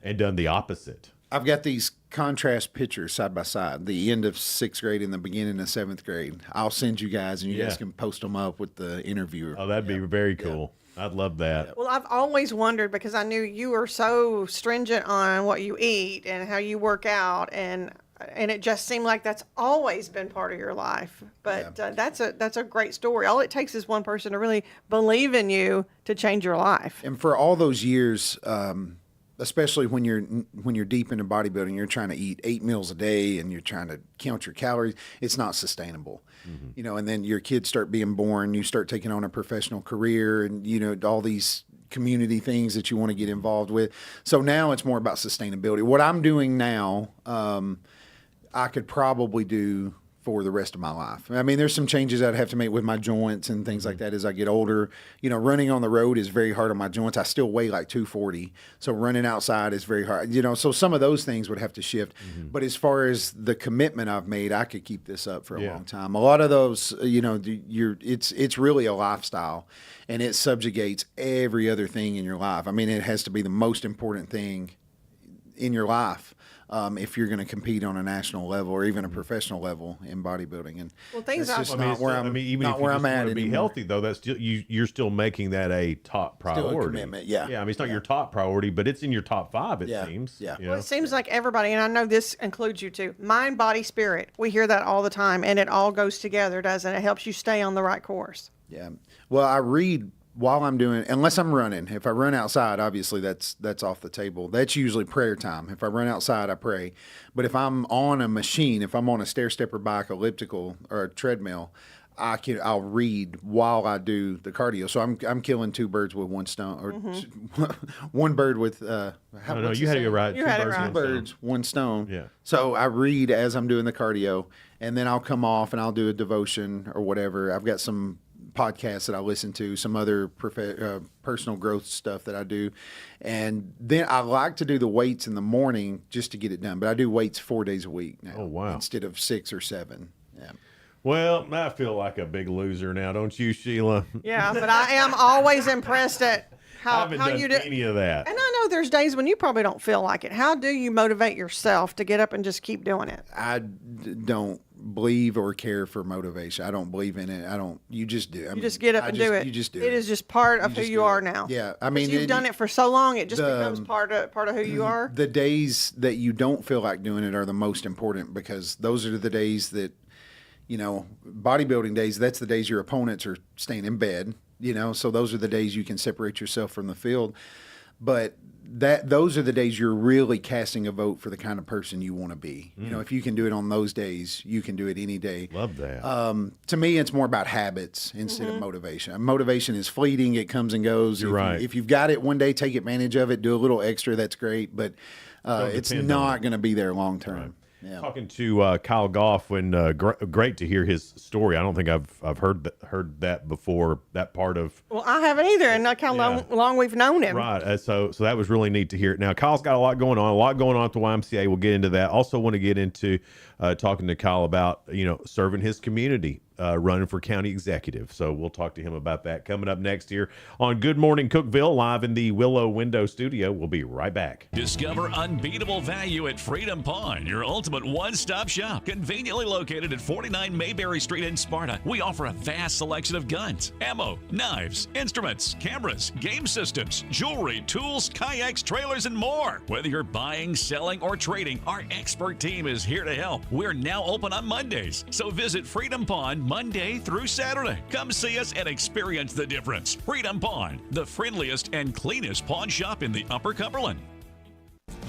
and done the opposite. I've got these contrast pictures side by side, the end of 6th grade and the beginning of 7th grade. I'll send you guys, and you guys can post them up with the interviewer. Oh, that'd be very cool. I'd love that. Well, I've always wondered, because I knew you were so stringent on what you eat and how you work out, and it just seemed like that's always been part of your life. But that's a great story. All it takes is one person to really believe in you to change your life. And for all those years, especially when you're deep into bodybuilding, you're trying to eat 8 meals a day and you're trying to count your calories. It's not sustainable, and then your kids start being born, you start taking on a professional career, and all these community things that you want to get involved with. So now it's more about sustainability. What I'm doing now, I could probably do for the rest of my life. I mean, there's some changes I'd have to make with my joints and things like that as I get older. Running on the road is very hard on my joints. I still weigh like 240, so running outside is very hard. So some of those things would have to shift. But as far as the commitment I've made, I could keep this up for a long time. A lot of those, it's really a lifestyle, and it subjugates every other thing in your life. I mean, it has to be the most important thing in your life. If you're going to compete on a national level or even a professional level in bodybuilding, and things that's just not where I'm. Even not if where you I'm just at want to be anymore. healthy, though, that's still you're still making that a top priority. Still a commitment, yeah. Yeah, I mean, it's not your top priority, but it's in your top 5. It seems. Yeah. Well, it seems like everybody, and I know this includes you too, mind, body, spirit. We hear that all the time, and it all goes together, doesn't it? It helps you stay on the right course. Yeah. Well, I read while I'm doing, unless I'm running. If I run outside, obviously that's off the table. That's usually prayer time. If I run outside, I pray. But if I'm on a machine, if I'm on a stair stepper bike, elliptical, or a treadmill, I'll read while I do the cardio. So I'm killing 2 birds with one stone, or one bird with. No, you had it right. You had it right. 2 birds, one stone. Yeah. So I read as I'm doing the cardio, and then I'll come off and I'll do a devotion or whatever. I've got some podcasts that I listen to, some other personal growth stuff that I do. And then I like to do the weights in the morning just to get it done. But I do weights 4 days a week now. Oh, wow. Instead of 6 or 7. Yeah. Well, I feel like a big loser now, don't you, Sheila? Yeah, but I am always impressed at I haven't done you do any of that. And I know there's days when you probably don't feel like it. How do you motivate yourself to get up and just keep doing it? I don't believe or care for motivation. I don't believe in it. You just do. You just get up and do it. You just do it. It is just part of who you are now. Yeah. I mean, you've done it for so long, it just becomes part of who you are. The days that you don't feel like doing it are the most important, because those are the days that, bodybuilding days, that's the days your opponents are staying in bed, so those are the days you can separate yourself from the field. But those are the days you're really casting a vote for the kind of person you want to be. If you can do it on those days, you can do it any day. Love that. To me, it's more about habits instead of motivation. Motivation is fleeting. It comes and goes. You're right. If you've got it one day, take advantage of it. Do a little extra. That's great. But it's not going to be there long term. Right. Yeah. Talking to Kyle Goff, great to hear his story. I don't think I've heard that before. That part of Well, I haven't either, and look how long we've known him. Right. So that was really neat to hear. Now, Kyle's got a lot going on at the YMCA. We'll get into that. Also, want to get into talking to Kyle about serving his community, running for county executive. So we'll talk to him about that coming up next here on Good Morning Cookeville, live in the Willow Window Studio. We'll be right back. Discover unbeatable value at Freedom Pawn, your ultimate one-stop shop. Conveniently located at 49 Mayberry Street in Sparta, we offer a vast selection of guns, ammo, knives, instruments, cameras, game systems, jewelry, tools, kayaks, trailers, and more. Whether you're buying, selling, or trading, our expert team is here to help. We're now open on Mondays, so visit Freedom Pawn Monday through Saturday. Come see us and experience the difference. Freedom Pawn, the friendliest and cleanest pawn shop in the Upper Cumberland.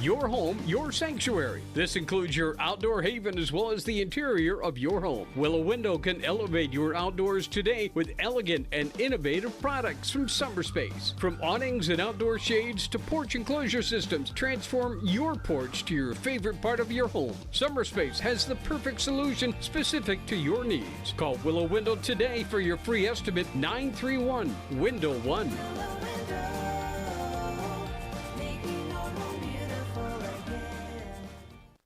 Your home, your sanctuary. This includes your outdoor haven as well as the interior of your home. Willow Window can elevate your outdoors today with elegant and innovative products from SummerSpace. From awnings and outdoor shades to porch enclosure systems, transform your porch to your favorite part of your home. SummerSpace has the perfect solution specific to your needs. Call Willow Window today for your free estimate, 931-WINDOW-1.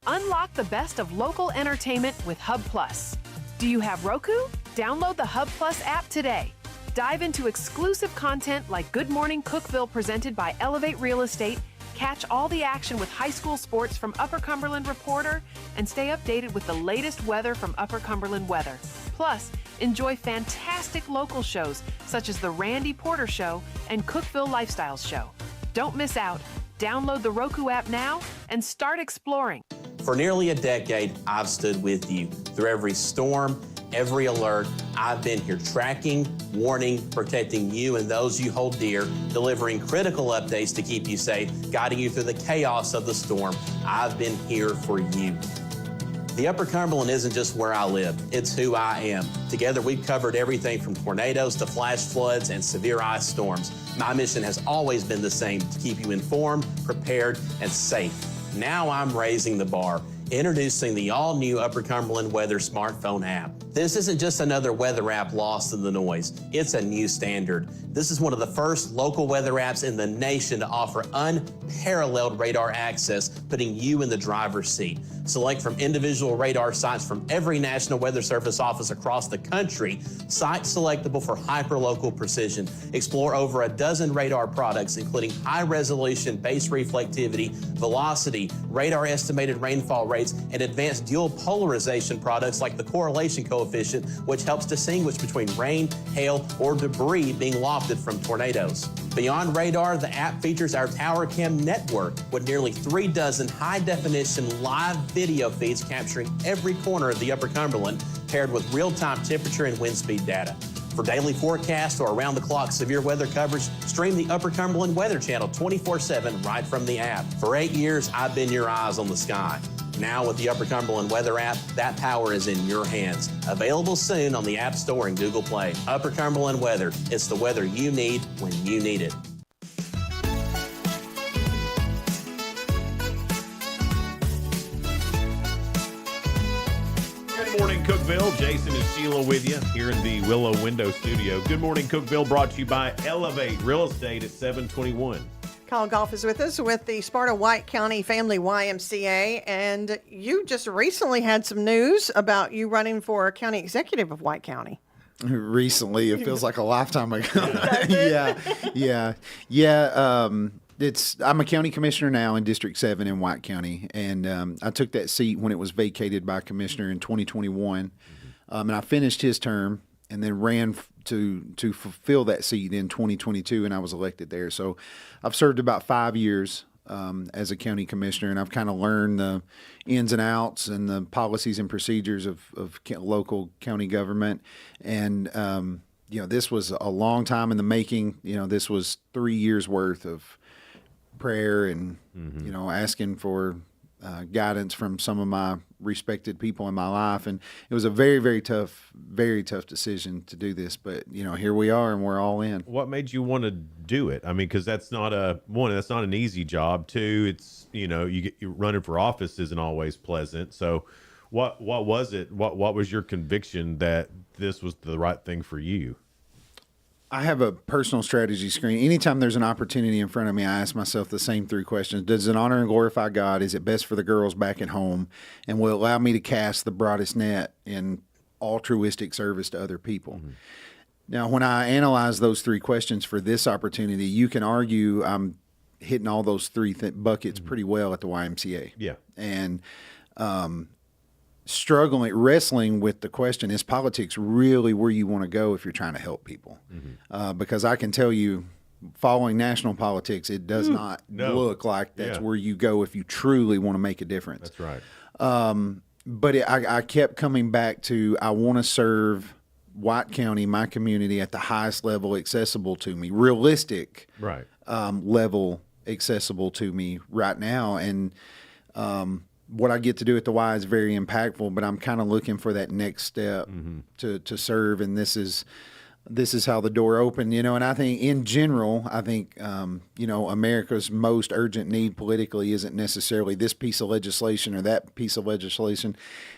Unlock the best of local entertainment with Hub Plus. Do you have Roku? Download the Hub Plus app today. Dive into exclusive content like Good Morning Cookeville presented by Elevate Real Estate, catch all the action with high school sports from Upper Cumberland Reporter, and stay updated with the latest weather from Upper Cumberland Weather. Plus, enjoy fantastic local shows such as The Randy Porter Show and Cookeville Lifestyles Show. Don't miss out. Download the Roku app now and start exploring. For nearly a decade, I've stood with you. Through every storm, every alert, I've been here tracking, warning, protecting you and those you hold dear, delivering critical updates to keep you safe, guiding you through the chaos of the storm. I've been here for you. The Upper Cumberland isn't just where I live, it's who I am. Together, we've covered everything from tornadoes to flash floods and severe ice storms. My mission has always been the same, to keep you informed, prepared, and safe. Now I'm raising the bar, introducing the all-new Upper Cumberland Weather smartphone app. This isn't just another weather app lost in the noise. It's a new standard. This is one of the first local weather apps in the nation to offer unparalleled radar access, putting you in the driver's seat. Select from individual radar sites from every National Weather Service office across the country, sites selectable for hyperlocal precision. Explore over a dozen radar products, including high-resolution base reflectivity, velocity, radar estimated rainfall rates, and advanced dual polarization products like the correlation coefficient, which helps distinguish between rain, hail, or debris being lofted from tornadoes. Beyond radar, the app features our Tower Cam network with nearly 3 dozen high-definition live video feeds capturing every corner of the Upper Cumberland, paired with real-time temperature and wind speed data. For daily forecasts or around-the-clock severe weather coverage, stream the Upper Cumberland Weather Channel 24/7 right from the app. For 8 years, I've been your eyes on the sky. Now with the Upper Cumberland Weather app, that power is in your hands. Available soon on the App Store and Google Play. Upper Cumberland Weather. It's the weather you need when you need it. Good morning, Cookeville. Jason and Sheila with you here in the Willow Window Studio. Good morning, Cookeville, brought to you by Elevate Real Estate at 721. Kyle Goff is with us with the Sparta-White County Family YMCA, and you just recently had some news about you running for county executive of White County. Recently, it feels like a lifetime ago. Yeah. I'm a county commissioner now in District 7 in White County, and I took that seat when it was vacated by a commissioner in 2021, and I finished his term and then ran to fulfill that seat in 2022, and I was elected there. So I've served about 5 years as a county commissioner, and I've kind of learned the ins and outs and the policies and procedures of local county government. And, this was a long time in the making. This was 3 years worth of prayer and, asking for guidance from some of my respected people in my life. And it was a very, very tough decision to do this. But, here we are and we're all in. What made you want to do it? I mean, because that's not an easy job. 2, it's, you're running for office isn't always pleasant. So what was it? What was your conviction that this was the right thing for you? I have a personal strategy screen. Anytime there's an opportunity in front of me, I ask myself the same 3 questions. Does it honor and glorify God? Is it best for the girls back at home? And will it allow me to cast the broadest net in altruistic service to other people? Mm-hmm. Now, when I analyze those 3 questions for this opportunity, you can argue I'm hitting all those 3 buckets pretty well at the YMCA. Yeah. And wrestling with the question, is politics really where you want to go if you're trying to help people? Mm-hmm. Because I can tell you, following national politics, it does not look like that's where you go if you truly want to make a difference. That's right. But I kept coming back to, I want to serve White County, my community, at the highest level accessible to me, realistic level accessible to me right now. And what I get to do at the Y is very impactful, but I'm kind of looking for that next step to serve. And this is how the door opened, and I think in general, America's most urgent need politically isn't necessarily this piece of legislation or that piece of legislation.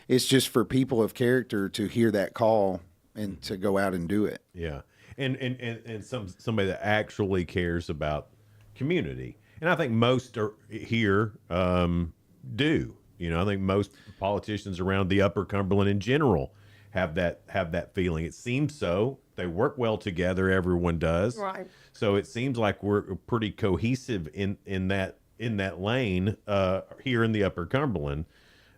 It's just for people of character to hear that call and to go out and do it. Yeah. And somebody that actually cares about community. And I think most here do. I think most politicians around the Upper Cumberland in general have that feeling. It seems so. They work well together. Everyone does. Right. So it seems like we're pretty cohesive in that lane here in the Upper Cumberland.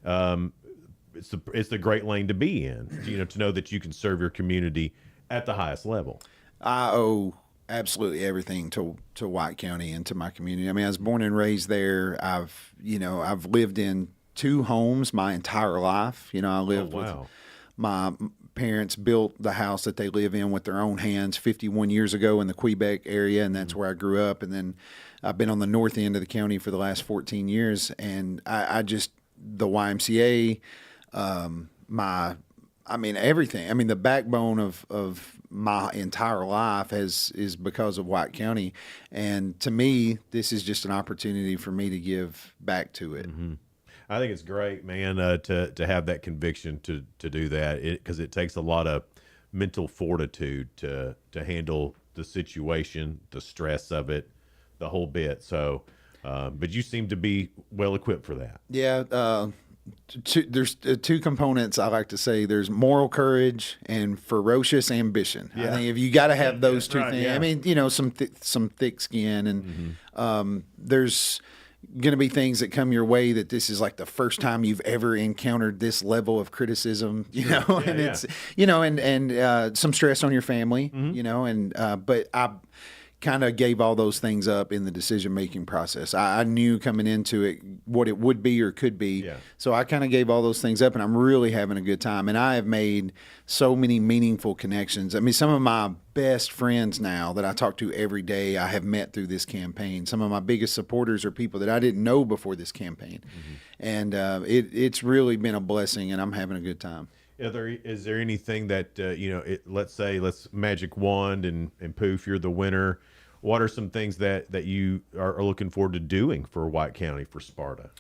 It's a great lane to be in. To know that you can serve your community at the highest level. I owe absolutely everything to White County and to my community. I mean, I was born and raised there. I've lived in 2 homes my entire life. I lived with my parents built the house that they live in with their own hands 51 years ago in the Quebec area, and that's where I grew up. And then I've been on the north end of the county for the last 14 years, and I just the YMCA, everything. I mean, the backbone of my entire life is because of White County, and to me, this is just an opportunity for me to give back to it. Mm-hmm. I think it's great, man, to have that conviction to do that, because it takes a lot of mental fortitude to handle the situation, the stress of it, the whole bit. So, but you seem to be well equipped for that. Yeah. There's 2 components I like to say. There's moral courage and ferocious ambition. Yeah. I think if you got to have those 2 things. Yeah. I mean, some thick skin, and there's going to be things that come your way that this is like the first time you've ever encountered this level of criticism, and it's, and some stress on your family, but I kind of gave all those things up in the decision-making process. I knew coming into it what it would be or could be. Yeah. So I kind of gave all those things up, and I'm really having a good time. And I have made so many meaningful connections. I mean, some of my best friends now that I talk to every day, I have met through this campaign. Some of my biggest supporters are people that I didn't know before this campaign. And it's really been a blessing, and I'm having a good time. Is there anything that, let's magic wand and poof, you're the winner. What are some things that you are looking forward to doing for White County, for Sparta?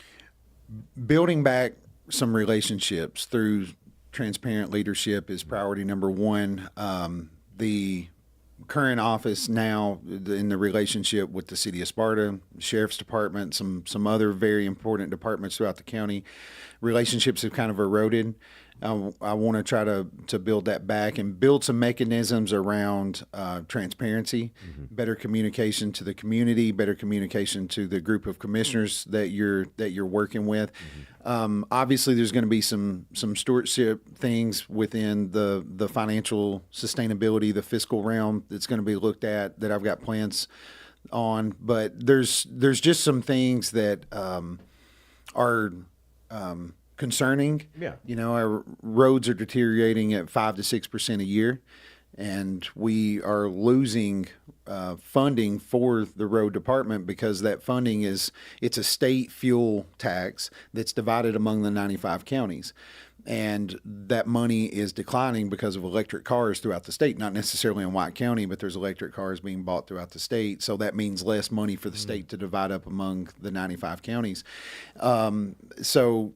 Building back some relationships through transparent leadership is priority number 1. The current office now in the relationship with the city of Sparta, sheriff's department, some other very important departments throughout the county, relationships have kind of eroded. I want to try to build that back and build some mechanisms around transparency, better communication to the community, better communication to the group of commissioners that you're working with. Obviously, there's going to be some stewardship things within the financial sustainability, the fiscal realm that's going to be looked at that I've got plans on. But there's just some things that are concerning. Yeah. Our roads are deteriorating at 5 to 6% a year, and we are losing funding for the road department because that funding it's a state fuel tax that's divided among the 95 counties. And that money is declining because of electric cars throughout the state, not necessarily in White County, but there's electric cars being bought throughout the state. So that means less money for the state to divide up among the 95 counties. So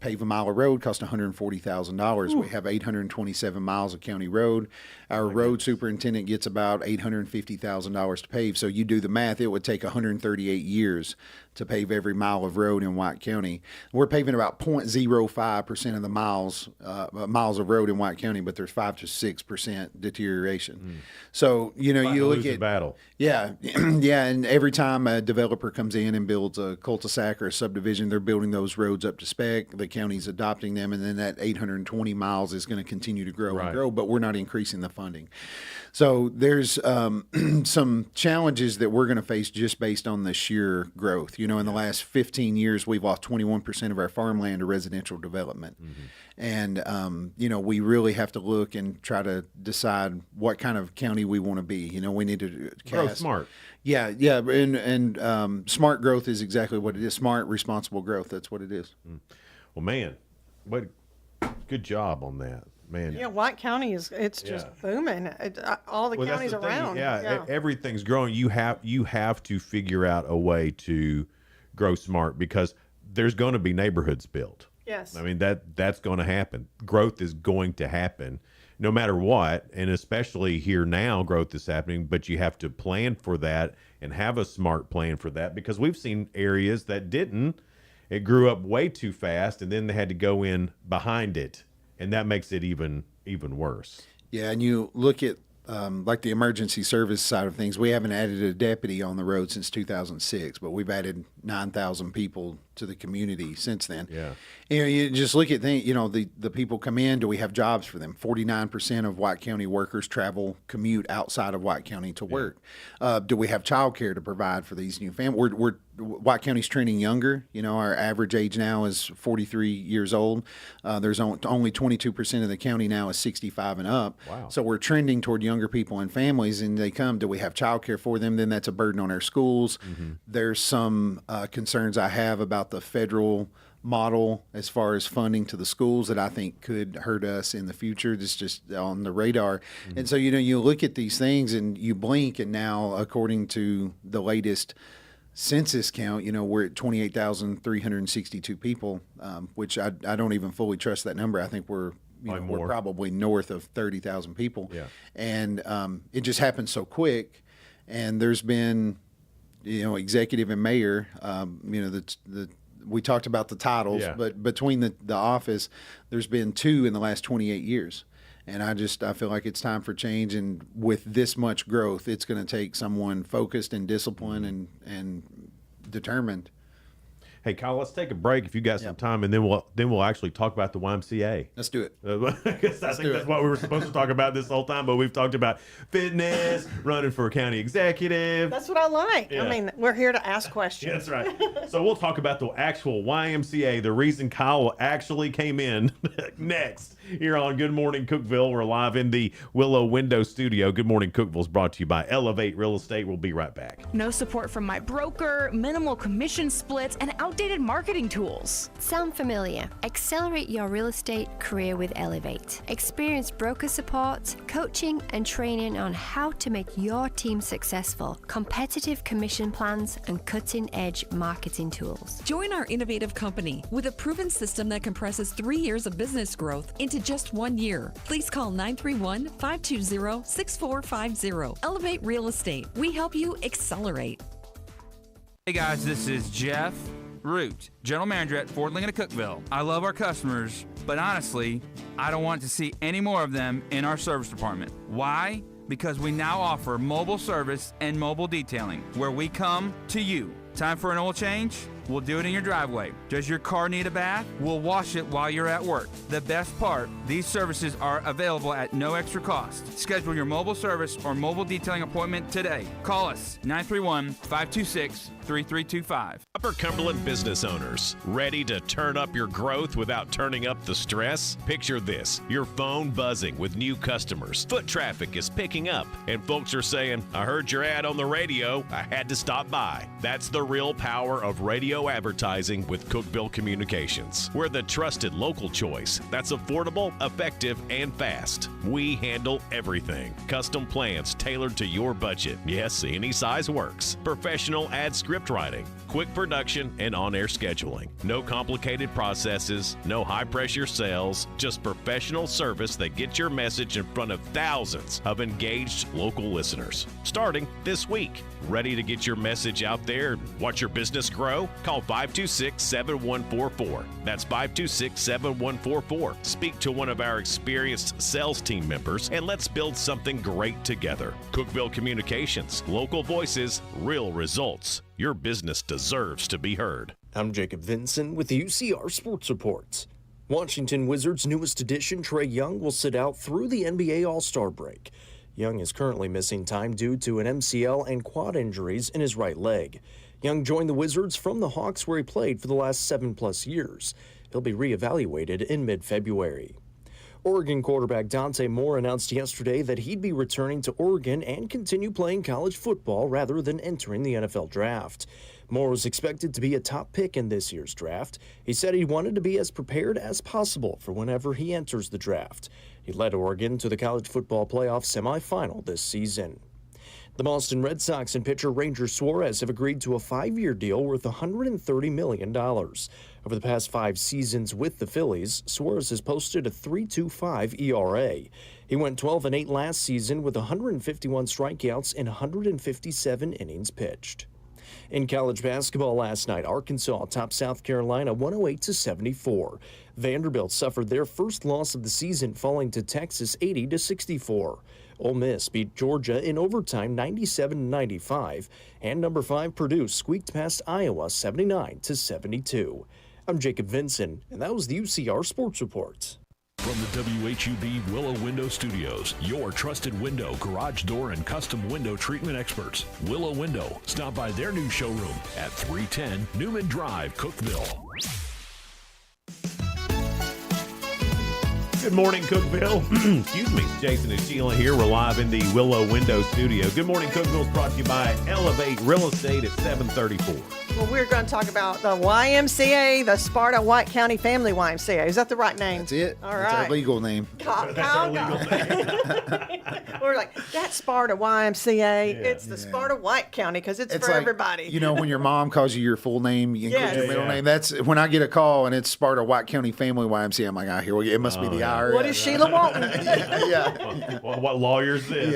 pave a mile of road costs $140,000. We have 827 miles of county road. Our road superintendent gets about $850,000 to pave. So you do the math, it would take 138 years to pave every mile of road in White County. We're paving about 0.05% of the miles of road in White County, but there's 5 to 6% deterioration. So, you look at battle. Yeah. Yeah. And every time a developer comes in and builds a cul-de-sac or a subdivision, they're building those roads up to spec. The county's adopting them. And then that 820 miles is going to continue to grow and grow, but we're not increasing the funding. So there's some challenges that we're going to face just based on the sheer growth. You know, in the last 15 years, we've lost 21% of our farmland to residential development. And, you know, we really have to look and try to decide what kind of county we want to be. You know, we need to Grow smart. Yeah, and smart growth is exactly what it is. Smart, responsible growth. That's what it is. Well, man, what good job on that, man. Yeah, White County it's just booming. All the Well, that's counties the thing. around. Yeah, everything's growing. You have to figure out a way to grow smart because there's going to be neighborhoods built. Yes. I mean that's going to happen. Growth is going to happen no matter what, and especially here now growth is happening, but you have to plan for that and have a smart plan for that because we've seen areas that didn't. It grew up way too fast and then they had to go in behind it, and that makes it even worse. Yeah, and you look at like the emergency service side of things. We haven't added a deputy on the road since 2006, but we've added 9,000 people to the community since then. Yeah. You know, you just look at things, you know, the people come in, do we have jobs for them? 49% of White County workers commute outside of White County to work. Do we have child care to provide for these new families? White County's trending younger. You know, our average age now is 43 years old. There's only 22% of the county now is 65 and up. Wow. So we're trending toward younger people and families, and they come, do we have child care for them? Then that's a burden on our schools. There's some concerns I have about the federal model as far as funding to the schools that I think could hurt us in the future. It's just on the radar. And so, you know, you look at these things and you blink, and now, according to the latest census count, you know, we're at 28,362 people, which I don't even fully trust that number. I think we're probably north of 30,000 people. Yeah. And it just happened so quick. And there's been, you know, executive and mayor, you know, we talked about the titles, but between the office, there's been 2 in the last 28 years. And I feel like it's time for change. And with this much growth, it's going to take someone focused and disciplined and determined. Hey, Kyle, let's take a break if you got some time, and then we'll actually talk about the YMCA. Let's do it. I think that's what we were supposed to talk about this whole time, but we've talked about fitness, running for a county executive. That's what I like. Yeah. I mean, we're here to ask questions. That's right. So we'll talk about the actual YMCA, the reason Kyle actually came in next here on Good Morning Cookeville. We're live in the Willow Window Studio. Good Morning Cookeville is brought to you by Elevate Real Estate. We'll be right back. No support from my broker, minimal commission splits, and outdated marketing tools. Sound familiar? Accelerate your real estate career with Elevate. Experience broker support, coaching, and training on how to make your team successful, competitive commission plans, and cutting-edge marketing tools. Join our innovative company with a proven system that compresses 3 years of business growth into just 1 year. Please call 931-520-6450. Elevate Real Estate. We help you accelerate. Hey guys, this is Jeff Root, General Manager at Ford Lincoln of Cookeville. I love our customers, but honestly, I don't want to see any more of them in our service department. Why? Because we now offer mobile service and mobile detailing, where we come to you. Time for an oil change? We'll do it in your driveway. Does your car need a bath? We'll wash it while you're at work. The best part, these services are available at no extra cost. Schedule your mobile service or mobile detailing appointment today. Call us 931-526-3325. Upper Cumberland business owners, ready to turn up your growth without turning up the stress? Picture this, your phone buzzing with new customers. Foot traffic is picking up, and folks are saying, I heard your ad on the radio, I had to stop by. That's the real power of radio advertising with Cookeville Communications. We're the trusted local choice that's affordable, effective, and fast. We handle everything. Custom plans tailored to your budget. Yes, any size works. Professional ad script writing, quick production, and on-air scheduling. No complicated processes, no high-pressure sales, just professional service that gets your message in front of thousands of engaged local listeners. Starting this week. Ready to get your message out there and watch your business grow? Call 526-7144. That's 526-7144. Speak to one of our experienced sales team members and let's build something great together. Cookeville Communications, local voices, real results. Your business deserves to be heard. I'm Jacob Vinson with the UCR Sports Reports. Washington Wizards' newest addition, Trae Young, will sit out through the NBA All-Star break. Young is currently missing time due to an MCL and quad injuries in his right leg. Young joined the Wizards from the Hawks, where he played for the last 7+ years. He'll be reevaluated in mid-February. Oregon quarterback Dante Moore announced yesterday that he'd be returning to Oregon and continue playing college football rather than entering the NFL draft. Moore was expected to be a top pick in this year's draft. He said he wanted to be as prepared as possible for whenever he enters the draft. He led Oregon to the college football playoff semifinal this season. The Boston Red Sox and pitcher Ranger Suarez have agreed to a 5-year deal worth $130 million. Over the past 5 seasons with the Phillies, Suarez has posted a .325 ERA. He went 12-8 last season with 151 strikeouts in 157 innings pitched. In college basketball last night, Arkansas topped South Carolina 108-74. Vanderbilt suffered their first loss of the season, falling to Texas 80-64. Ole Miss beat Georgia in overtime 97-95, and number 5 Purdue squeaked past Iowa 79-72. I'm Jacob Vinson, and that was the UCR Sports Report. From the WHUB Willow Window Studios, your trusted window, garage door, and custom window treatment experts. Willow Window. Stop by their new showroom at 310 Newman Drive, Cookeville. Good morning, Cookeville. Excuse me. Jason and Sheila here. We're live in the Willow Window Studio. Good morning, Cookeville is brought to you by Elevate Real Estate at 734. Well, we're going to talk about the YMCA, the Sparta White County Family YMCA. Is that the right name? That's it. All That's right. our legal name. That's our legal name. We're like, that's Sparta YMCA. It's the Sparta White County because it's for like, everybody. You know, when your mom calls you your full name, you include Yes. your middle name. That's when I get a call and it's Sparta White County Family YMCA. I'm like, ah, here we go. It must be the IRS. What is Sheila wanting? What lawyer's this?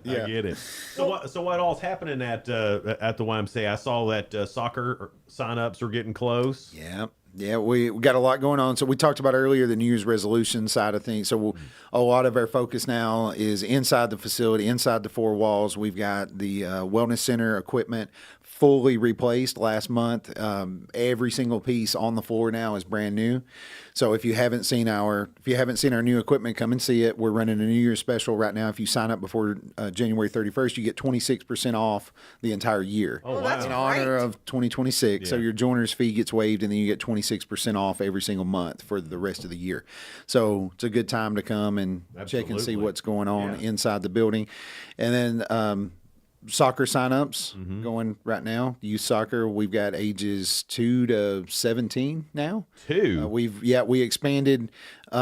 Yeah. I get it. So what all's happening at the YMCA? I saw that soccer sign-ups are getting close. Yeah, we got a lot going on. So we talked about earlier the New Year's resolution side of things. So a lot of our focus now is inside the facility, inside the 4 walls. We've got the wellness center equipment fully replaced last month. Every single piece on the floor now is brand new. So if you haven't seen our new equipment, come and see it. We're running a New Year's special right now. If you sign up before January 31st, you get 26% off the entire year. Oh, wow. In honor of 2026. So your joiner's fee gets waived, and then you get 26% off every single month for the rest of the year. So it's a good time to come and check and see what's going on inside the building. And then soccer signups going right now. Youth soccer, we've got ages 2 to 17 now. 2. We expanded. We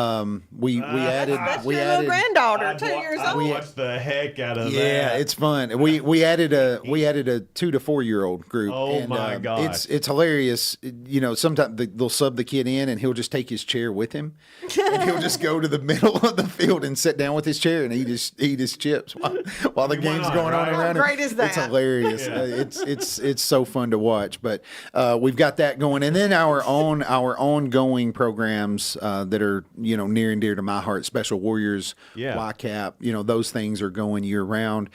added. That's we your added. little granddaughter, 2 years old. I watched the heck out of that. Yeah, it's fun. We added a 2 to 4 year old group. Oh, and, my gosh. it's hilarious. You know, sometimes they'll sub the kid in, and he'll just take his chair with him, and he'll just go to the middle of the field and sit down with his chair and eat his chips while the game's going on around him. How great is that? It's hilarious. It's so fun to watch. But we've got that going, and then our ongoing programs that are near and dear to my heart. Special Warriors, YCAP, those things are going year round.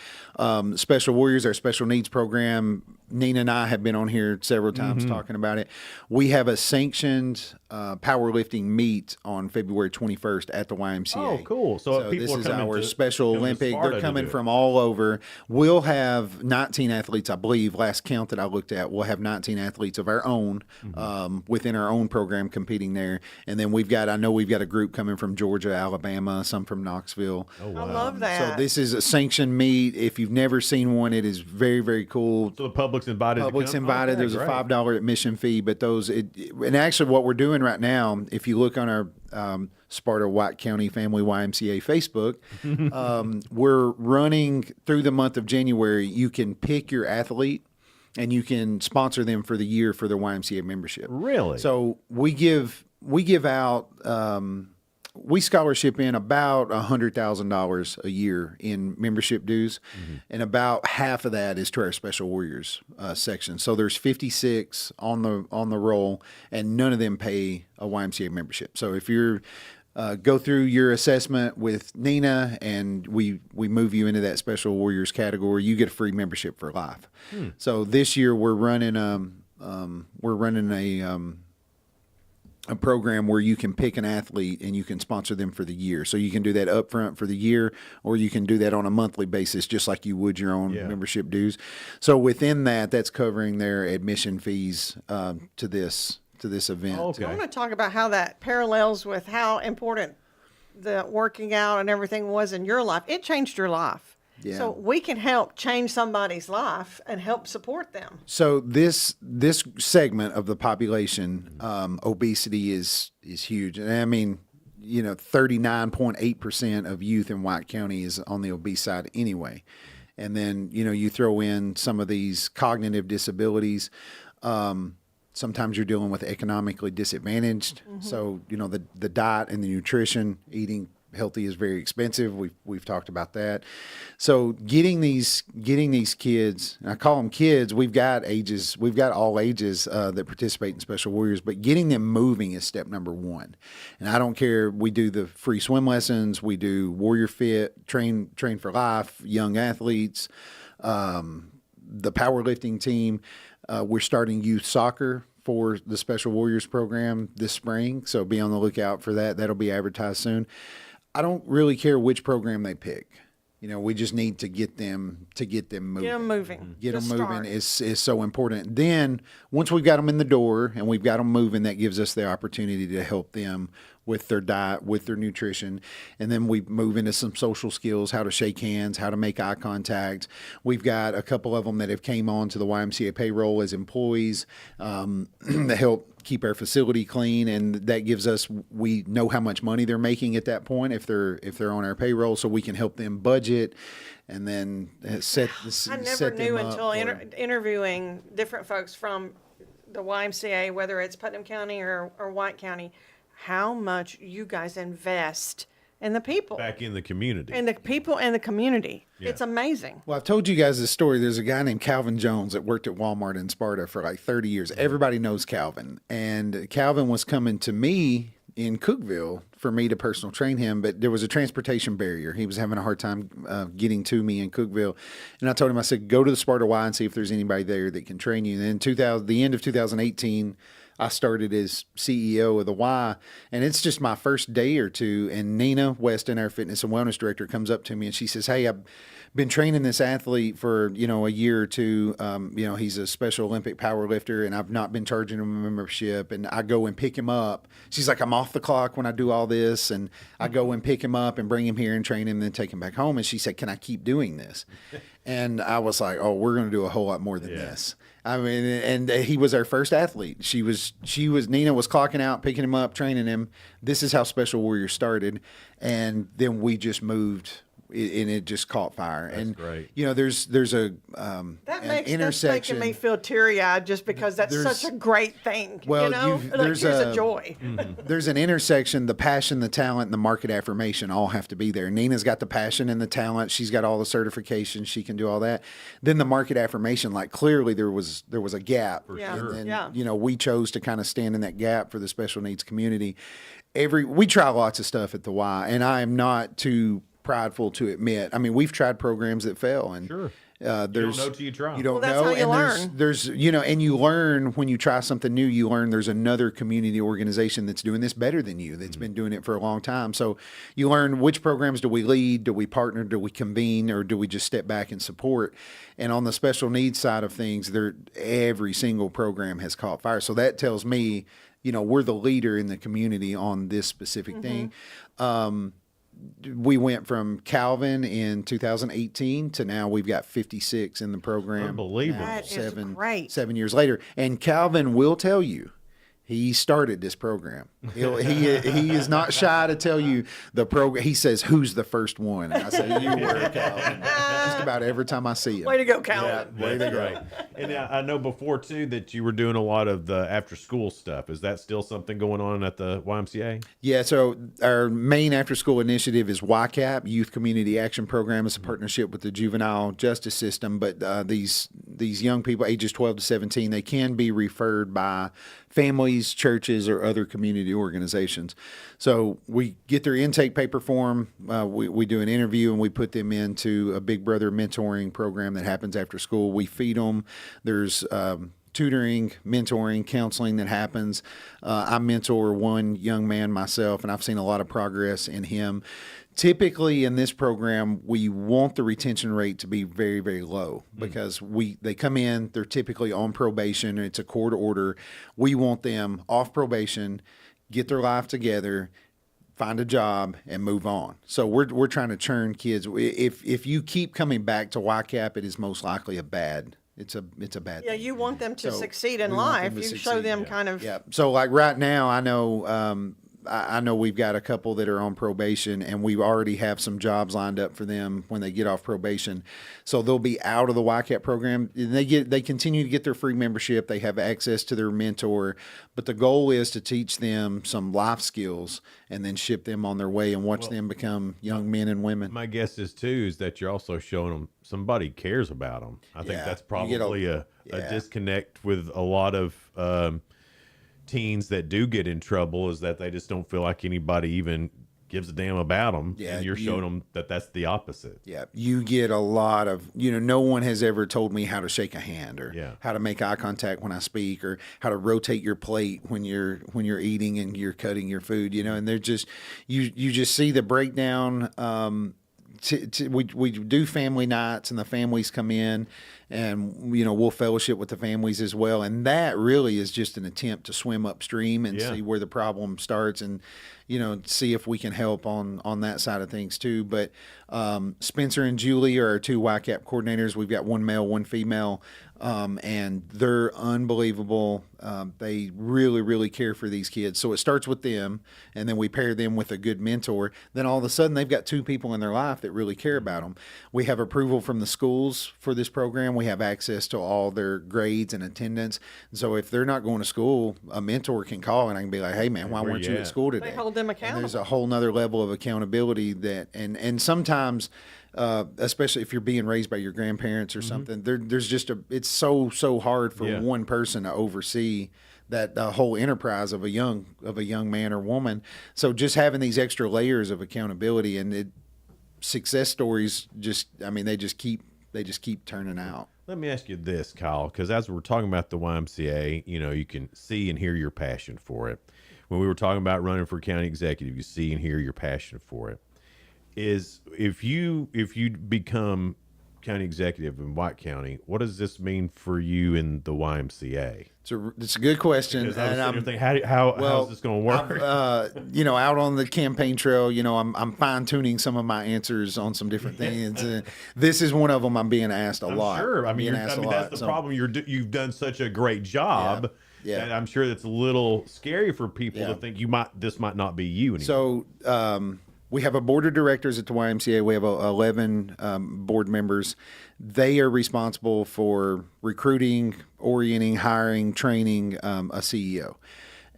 Special Warriors, our special needs program. Nina and I have been on here several times talking about it. We have a sanctioned powerlifting meet on February 21st at the YMCA. Oh, cool. So people this are is coming our to- Special coming to Olympic. Sparta They're to coming do it. from all over. We'll have 19 athletes, I believe, last count that I looked at. We'll have 19 athletes of our own within our own program competing there. And then we've got a group coming from Georgia, Alabama, some from Knoxville. Oh, wow. I love that. So this is a sanctioned meet. If you've never seen one, it is very, very cool. So the public's invited. Public's to come? invited. Okay, There's great. a $5 admission fee, but and actually what we're doing right now, if you look on our Sparta White County Family YMCA Facebook, we're running through the month of January. You can pick your athlete, and you can sponsor them for the year for their YMCA membership. Really? So we give out. We scholarship in about $100,000 a year in membership dues, and about half of that is to our Special Warriors section. So there's 56 on the roll, and none of them pay a YMCA membership. So if you're go through your assessment with Nina, and we move you into that Special Warriors category, you get a free membership for life. a program where you can pick an athlete and you can sponsor them for the year. So you can do that upfront for the year, or you can do that on a monthly basis, just like you would your own membership dues. So within that, that's covering their admission fees to this event. I want to talk about how that parallels with how important the working out and everything was in your life. It changed your life. Yeah. So we can help change somebody's life and help support them. So this segment of the population, obesity is huge. And I mean, 39.8% of youth in White County is on the obese side anyway. And then, you throw in some of these cognitive disabilities. Sometimes you're dealing with economically disadvantaged. Mm-hmm. So, the diet and the nutrition, eating healthy is very expensive. We've talked about that. So getting these kids, and I call them kids, we've got all ages that participate in Special Warriors, but getting them moving is step number one. And I don't care, we do the free swim lessons, we do Warrior Fit, train for life, young athletes, the powerlifting team. We're starting youth soccer for the Special Warriors program this spring. So be on the lookout for that. That'll be advertised soon. I don't really care which program they pick. We just need to get them moving. Get them moving. Get them moving is so important. Then once we've got them in the door and we've got them moving, that gives us the opportunity to help them with their diet, with their nutrition. And then we move into some social skills, how to shake hands, how to make eye contact. We've got a couple of them that have came on to the YMCA payroll as employees that help keep our facility clean, and that gives us, we know how much money they're making at that point if they're on our payroll, so we can help them budget and then set I never knew until interviewing different folks from the YMCA, whether it's Putnam County or White County, how much you guys invest in the people. Back in the community. And the people and the community. Yeah. It's amazing. Well, I've told you guys this story. There's a guy named Calvin Jones that worked at Walmart in Sparta for like 30 years. Everybody knows Calvin. And Calvin was coming to me in Cookeville for me to personal train him, but there was a transportation barrier. He was having a hard time getting to me in Cookeville. And I told him, I said, go to the Sparta Y and see if there's anybody there that can train you. And then the end of 2018, I started as CEO of the Y, and it's just my first day or two. And Nina Weston, our fitness and wellness director, comes up to me and she says, hey, I've been training this athlete for, a year or two. He's a Special Olympic power lifter, and I've not been charging him a membership. And I go and pick him up. She's like, I'm off the clock when I do all this. And I go and pick him up and bring him here and train him and then take him back home. And she said, can I keep doing this? And I was like, oh, we're going to do a whole lot more than this. I mean, and he was our first athlete. Nina was clocking out, picking him up, training him. This is how Special Warriors started. And then we just moved, and it just caught fire. That's great. There's a that's intersection. making me feel teary-eyed just because that's such a great thing. Well, there's a joy. There's an intersection. The passion, the talent, and the market affirmation all have to be there. Nina's got the passion and the talent. She's got all the certifications. She can do all that. Then the market affirmation, like clearly there was a gap. For sure. And we chose to kind of stand in that gap for the special needs community. We try lots of stuff at the Y, and I am not too prideful to admit. I mean, we've tried programs that fail, and sure. There's, you don't know till you try. You don't that's know, how you and learn. there's and you learn when you try something new. You learn there's another community organization that's doing this better than you, that's been doing it for a long time. So you learn which programs do we lead, do we partner, do we convene, or do we just step back and support? And on the special needs side of things, every single program has caught fire. So that tells me, we're the leader in the community on this specific thing. We went from Calvin in 2018 to now we've got 56 in the program. Unbelievable. That is great. 7 years later. And Calvin will tell you, he started this program. He is not shy to tell you the program. He says, who's the first one? And I say, you were, Calvin. Just about every time I see him. Way to go, Calvin. Yeah, way to go. And I know before, too, that you were doing a lot of the after-school stuff. Is that still something going on at the YMCA? Yeah, so our main after-school initiative is YCAP, Youth Community Action Program. It's a partnership with the juvenile justice system. But these young people, ages 12 to 17, they can be referred by families, churches, or other community organizations. So we get their intake paper form, we do an interview, and we put them into a Big Brother mentoring program that happens after school. We feed them. There's tutoring, mentoring, counseling that happens. I mentor one young man myself, and I've seen a lot of progress in him. Typically in this program, we want the retention rate to be very, very low because they come in, they're typically on probation, and it's a court order. We want them off probation, get their life together, find a job, and move on. So we're trying to churn kids. If you keep coming back to YCAP, it is most likely it's a bad Yeah, thing. you want them to So succeed in we want them life. to You succeed, show them kind of. Yeah. So like right now, I know I know we've got a couple that are on probation, and we already have some jobs lined up for them when they get off probation. So they'll be out of the YCAP program. And they continue to get their free membership. They have access to their mentor, but the goal is to teach them some life skills and then ship them on their way and watch them become young men and women. My guess is too is that you're also showing them somebody cares about them. I think that's probably a disconnect with a lot of teens that do get in trouble, is that they just don't feel like anybody even gives a damn about them. Yeah, and you're showing them that that's the opposite. Yeah, you get a lot of, no one has ever told me how to shake a hand or how to make eye contact when I speak or how to rotate your plate when you're eating and you're cutting your food, and they're just, you just see the breakdown. We do family nights and the families come in and, we'll fellowship with the families as well. And that really is just an attempt to swim upstream and see where the problem starts and, see if we can help on that side of things too. But Spencer and Julie are our two YCAP coordinators. We've got one male, one female, and they're unbelievable. They really, really care for these kids. So it starts with them, and then we pair them with a good mentor. Then all of a sudden, they've got two people in their life that really care about them. We have approval from the schools for this program. We have access to all their grades and attendance. And so if they're not going to school, a mentor can call, and I can be like, hey, man, why weren't you at school today? They hold them accountable. And there's a whole nother level of accountability that, and sometimes, especially if you're being raised by your grandparents or something, there's just it's so hard for one person to oversee that whole enterprise of a young man or woman. So just having these extra layers of accountability and success stories, they just keep turning out. Let me ask you this, Kyle, because as we're talking about the YMCA, you can see and hear your passion for it. When we were talking about running for county executive, you see and hear your passion for it. Is if you become county executive in White County, what does this mean for you in the YMCA? It's a good question. And I'm thinking, how's this going to work? Out on the campaign trail, I'm fine tuning some of my answers on some different things. This is one of them I'm being asked a lot. Sure, that's the problem. You've done such a great job. Yeah. And I'm sure that's a little scary for people to think this might not be you anymore. So we have a board of directors at the YMCA. We have 11 board members. They are responsible for recruiting, orienting, hiring, training a CEO.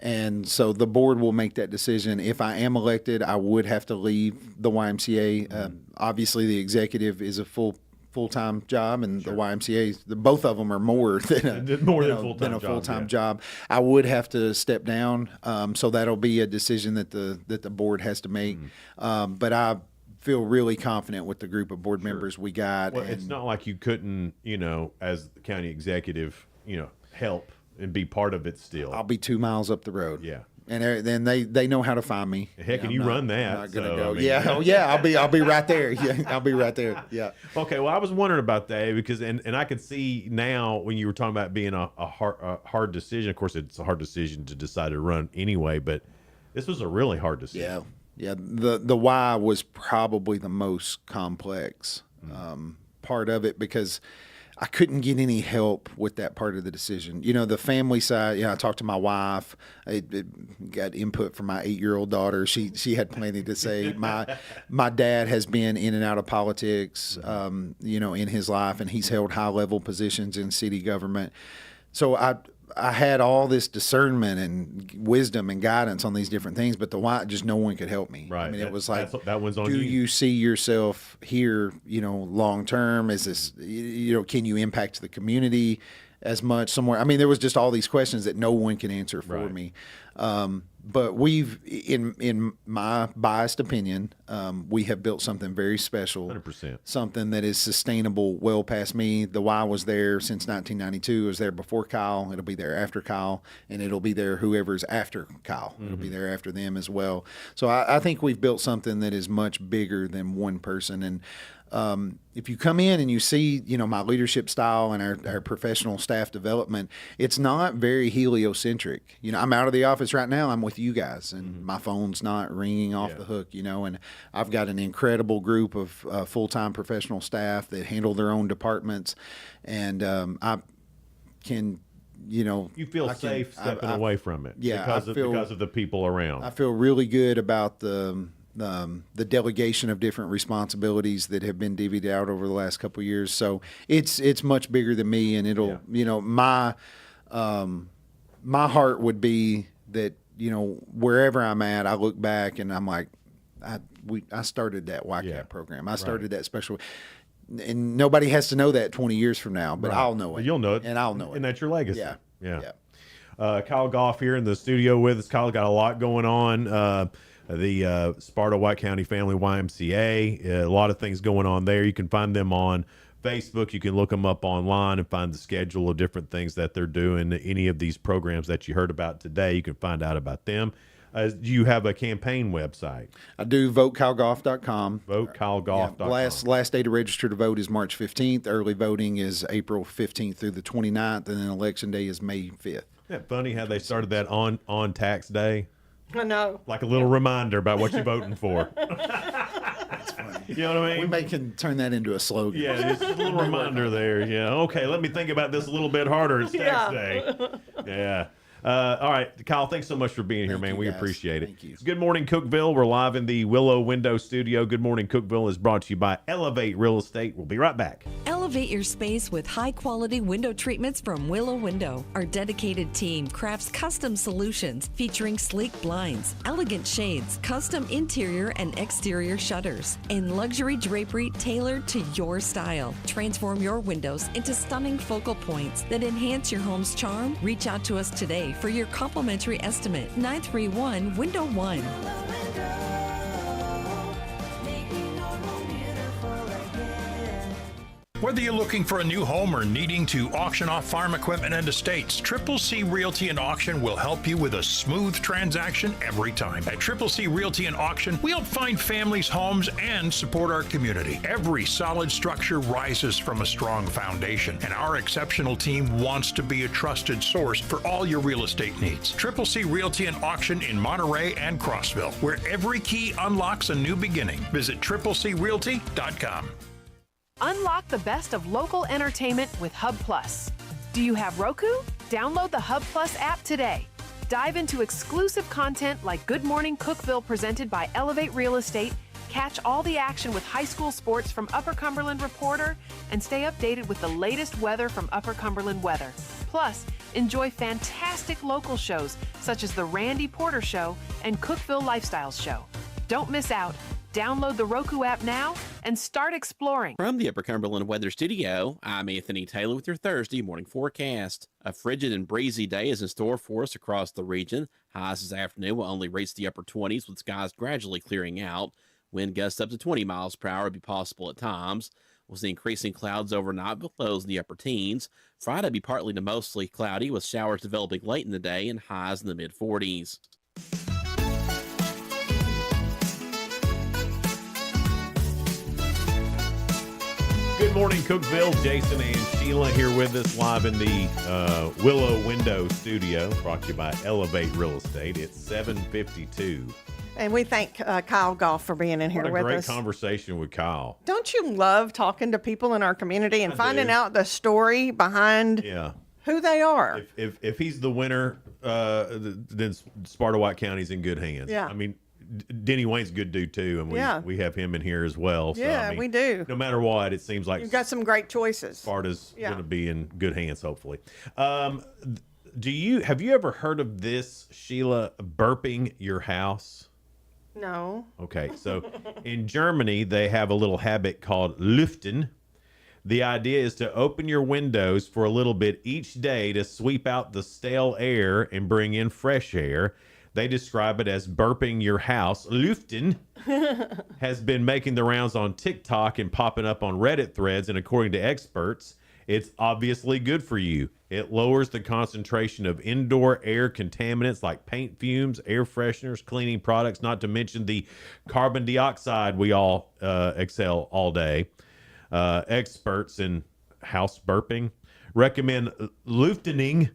And so the board will make that decision. If I am elected, I would have to leave the YMCA. Obviously, the executive is a full-time job, and the YMCA, both of them are more than a full-time job. I would have to step down, so that'll be a decision that the board has to make. But I feel really confident with the group of board members we got. Well, it's not like you couldn't, as the county executive, help and be part of it still. I'll be 2 miles up the road. Yeah. And then they know how to find me. Heck, and you run that. I'm not gonna go. I'll be right there. Yeah, I'll be right there. Yeah. Okay. Well, I was wondering about that because, and I could see now when you were talking about being a hard decision. Of course, it's a hard decision to decide to run anyway, but this was a really hard decision. Yeah. The why was probably the most complex part of it because I couldn't get any help with that part of the decision. The family side, I talked to my wife. I got input from my 8-year-old daughter. She had plenty to say. My dad has been in and out of politics, in his life, and he's held high-level positions in city government. So I had all this discernment and wisdom and guidance on these different things, but the why, just no one could help me. Right. I mean, it was like, that one's on do you. you see yourself here, long term? Is this, can you impact the community? as much somewhere. I mean, there was just all these questions that no one can answer for me. But we've, in my biased opinion, we have built something very special. 100%. Something that is sustainable well past me. The Y was there since 1992. It was there before Kyle. It'll be there after Kyle. And it'll be there whoever's after Kyle. It'll be there after them as well. So I think we've built something that is much bigger than one person. And if you come in and you see, my leadership style and our professional staff development, it's not very heliocentric. I'm out of the office right now. I'm with you guys, and my phone's not ringing off the hook, and I've got an incredible group of full-time professional staff that handle their own departments, and I can, you feel safe stepping away from it because of the people around. I feel really good about the delegation of different responsibilities that have been divvied out over the last couple of years. So it's much bigger than me, and it'll, my heart would be that, wherever I'm at, I look back and I'm like, I started that YCAP program. I started that special, and nobody has to know that 20 years from now, but I'll know it. You'll know it. And I'll know it. And that's your legacy. Yeah. Kyle Goff here in the studio with us. Kyle got a lot going on. The Sparta White County Family YMCA, a lot of things going on there. You can find them on Facebook. You can look them up online and find the schedule of different things that they're doing. Any of these programs that you heard about today, you can find out about them. Do you have a campaign website? I do. VoteKyleGoff.com. VoteKyleGoff.com. Last day to register to vote is March 15th. Early voting is April 15th through the 29th, and then Election Day is May 5th. Isn't that funny how they started that on tax day? I know. Like a little reminder about what you're voting for. That's funny. You know what I mean? We can turn that into a slogan. Yeah, just a little reminder there. Yeah. Okay, let me think about this a little bit harder. It's tax day. Yeah. All right, Kyle, thanks so much for being here, man. We appreciate it. Thank you. It's Good Morning Cookeville. We're live in the Willow Window Studio. Good Morning Cookeville is brought to you by Elevate Real Estate. We'll be right back. Elevate your space with high-quality window treatments from Willow Window. Our dedicated team crafts custom solutions featuring sleek blinds, elegant shades, custom interior and exterior shutters, and luxury drapery tailored to your style. Transform your windows into stunning focal points that enhance your home's charm. Reach out to us today for your complimentary estimate. 931 Window 1. Whether you're looking for a new home or needing to auction off farm equipment and estates, Triple C Realty and Auction will help you with a smooth transaction every time. At Triple C Realty and Auction, we help find families, homes, and support our community. Every solid structure rises from a strong foundation, and our exceptional team wants to be a trusted source for all your real estate needs. Triple C Realty and Auction in Monterey and Crossville, where every key unlocks a new beginning. Visit triplecrealty.com. Unlock the best of local entertainment with Hub Plus. Do you have Roku? Download the Hub Plus app today. Dive into exclusive content like Good Morning Cookeville presented by Elevate Real Estate, catch all the action with high school sports from Upper Cumberland Reporter, and stay updated with the latest weather from Upper Cumberland Weather. Plus, enjoy fantastic local shows such as The Randy Porter Show and Cookeville Lifestyles Show. Don't miss out. Download the Roku app now and start exploring. From the Upper Cumberland Weather Studio, I'm Anthony Taylor with your Thursday morning forecast. A frigid and breezy day is in store for us across the region. Highs this afternoon will only reach the upper 20s with skies gradually clearing out. Wind gusts up to 20 miles per hour will be possible at times. We'll see increasing clouds overnight with lows in the upper teens. Friday will be partly to mostly cloudy with showers developing late in the day and highs in the mid-40s. Good morning, Cookeville. Jason and Sheila here with us live in the Willow Window Studio, brought to you by Elevate Real Estate. It's 7:52. And we thank Kyle Goff for being in here with us. What a great conversation with Kyle. Don't you love talking to people in our community and finding out the story behind who they are? If he's the winner, then Sparta White County's in good hands. Yeah. I mean, Denny Wayne's a good dude too, and we have him in here as well. So, Yeah, I mean, we do. No matter what, it seems like You've got some great choices. Sparta's going to be in good hands, hopefully. Have you ever heard of this, Sheila, burping your house? No. Okay, so in Germany, they have a little habit called Lüften. The idea is to open your windows for a little bit each day to sweep out the stale air and bring in fresh air. They describe it as burping your house. Luften has been making the rounds on TikTok and popping up on Reddit threads, and according to experts, it's obviously good for you. It lowers the concentration of indoor air contaminants like paint fumes, air fresheners, cleaning products, not to mention the carbon dioxide we all exhale all day. Experts in house burping recommend luftening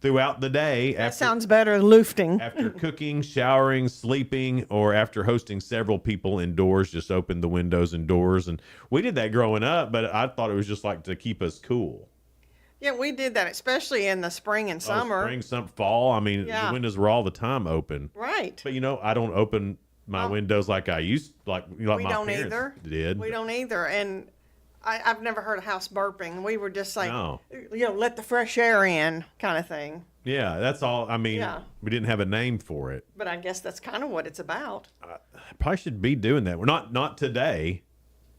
throughout the day. That sounds better than lufting. After cooking, showering, sleeping, or after hosting several people indoors, just open the windows and doors. And we did that growing up, but I thought it was just like to keep us cool. Yeah, we did that, especially in the spring and summer. Spring, fall. I mean, Yeah. the windows were all the time open. Right. But, I don't open my windows like I used, like We my don't parents either. did. We don't either. And I've never heard a house burping. We were just like, No. let the fresh air in kind of thing. Yeah, that's all. I mean, Yeah. we didn't have a name for it. But I guess that's kind of what it's about. Probably should be doing that. We're not today.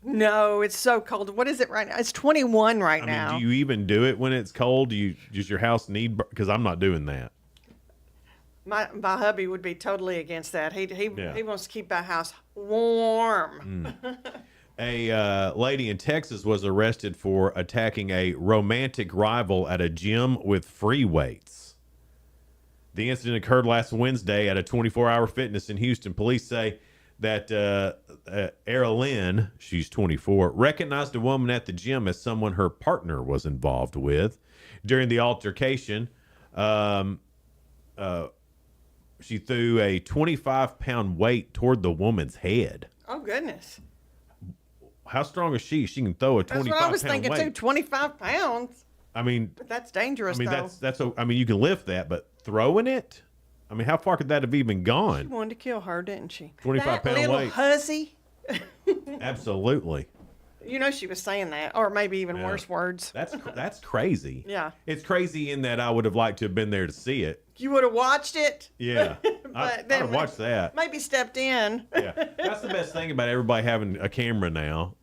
No, it's so cold. What is it right now? It's 21 right now. I mean, do you even do it when it's cold? Does your house need? Because I'm not doing that. My hubby would be totally against that. He wants to keep that house warm. A lady in Texas was arrested for attacking a romantic rival at a gym with free weights. The incident occurred last Wednesday at a 24-hour fitness in Houston. Police say that Erilyn, she's 24, recognized a woman at the gym as someone her partner was involved with. During the altercation, she threw a 25-pound weight toward the woman's head. Oh, goodness. How strong is she? She can throw a 25-pound weight. That's what I was thinking, too. 25 pounds. I mean, But that's dangerous, though. I mean, you can lift that, but throwing it? I mean, how far could that have even She gone? wanted to kill her, didn't she? 25-pound that little weight. hussy. Absolutely. You know she was saying that, or maybe even Yeah. worse words. That's crazy. Yeah. It's crazy in that I would have liked to have been there to see it. You would have watched it. Yeah. But I'd then have watched that. Maybe stepped in. Yeah. That's the best thing about everybody having a camera now.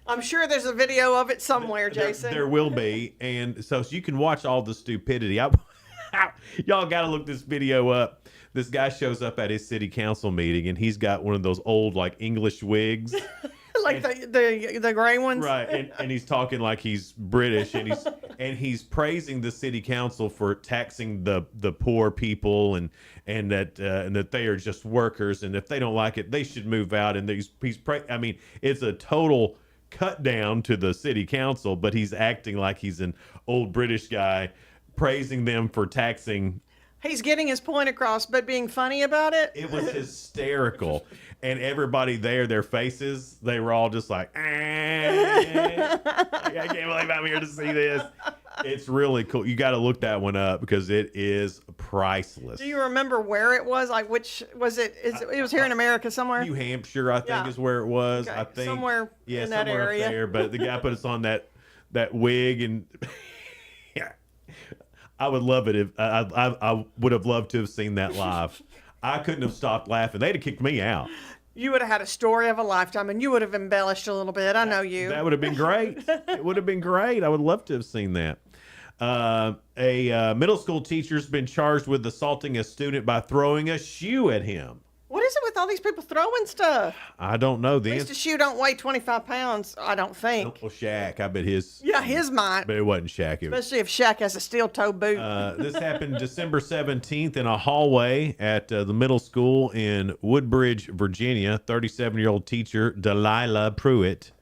I'm sure there's a video of it somewhere, Jason. There will be, and so you can watch all the stupidity. Y'all got to look this video up. This guy shows up at his city council meeting, and he's got one of those old like English wigs, like the gray ones, right? And he's talking like he's British, and he's praising the city council for taxing the poor people, and that they are just workers, and if they don't like it, they should move out. And I mean, it's a total cut down to the city council, but he's acting like he's an old British guy praising them for taxing. He's getting his point across, but being funny about it. It was hysterical. And everybody there, their faces, they were all just like, I can't believe I'm here to see this. It's really cool. You got to look that one up because it is priceless. Do you remember where it was? Like, which was it? It was here in America somewhere. New Hampshire, I think, is where it was. Okay. I think Somewhere in that somewhere area. up there. But the guy put us on that wig, and yeah, I would love it if I would have loved to have seen that live. I couldn't have stopped laughing. They'd have kicked me out. You would have had a story of a lifetime, and you would have embellished a little bit. I know you. That would have been great. It would have been great. I would love to have seen that. A middle school teacher's been charged with assaulting a student by throwing a shoe at him. What is it with all these people throwing stuff? I don't know. At least a shoe don't weigh 25 pounds, I don't think. Uncle Shaq, I bet his. Yeah, his might. But it wasn't Shaq. It was, Especially if Shaq has a steel toe boot. this happened December 17th in a hallway at the middle school in Woodbridge, Virginia. 37-year-old teacher Delilah Pruitt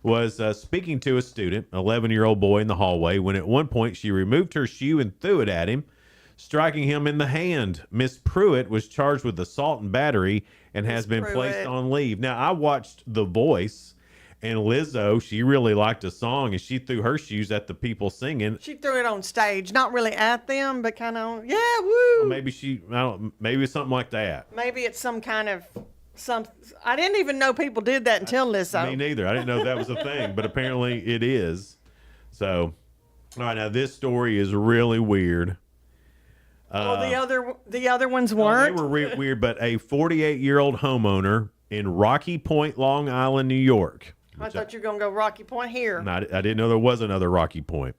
was speaking to a student, 11-year-old boy, in the hallway when at one point she removed her shoe and threw it at him, striking him in the hand. Miss Pruitt was charged with assault and battery and has been placed on leave. Now, I watched The Voice, and Lizzo, she really liked a song, and she threw her shoes at the people singing. She threw it on stage, not really at them, but kind of, yeah, woo. Maybe maybe something like that. Maybe it's some kind of I didn't even know people did that until Lizzo. Me neither. I didn't know that was a thing, but apparently it is. So, all right, now this story is really weird. The other ones weren't. They were weird, but a 48-year-old homeowner in Rocky Point, Long Island, New York. I thought you were going to go Rocky Point here. I didn't know there was another Rocky Point.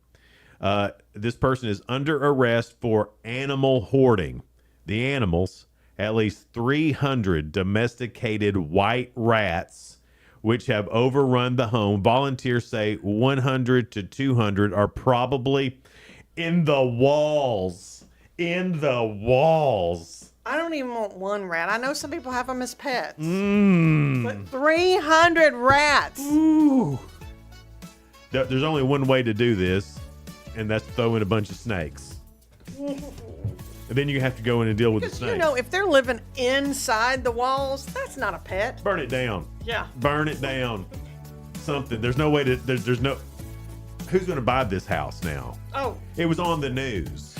This person is under arrest for animal hoarding. The animals, at least 300 domesticated white rats, which have overrun the home. Volunteers say 100 to 200 are probably in the walls. In the walls. I don't even want one rat. I know some people have them as pets. But 300 rats. Ooh. There's only one way to do this, and that's throw in a bunch of snakes. And then you have to go in and deal with the snakes. You know, if they're living inside the walls, that's not a pet. Burn it down. Yeah. Burn it down. Something. There's no way to. There's no. Who's going to buy this house now? Oh. It was on the news.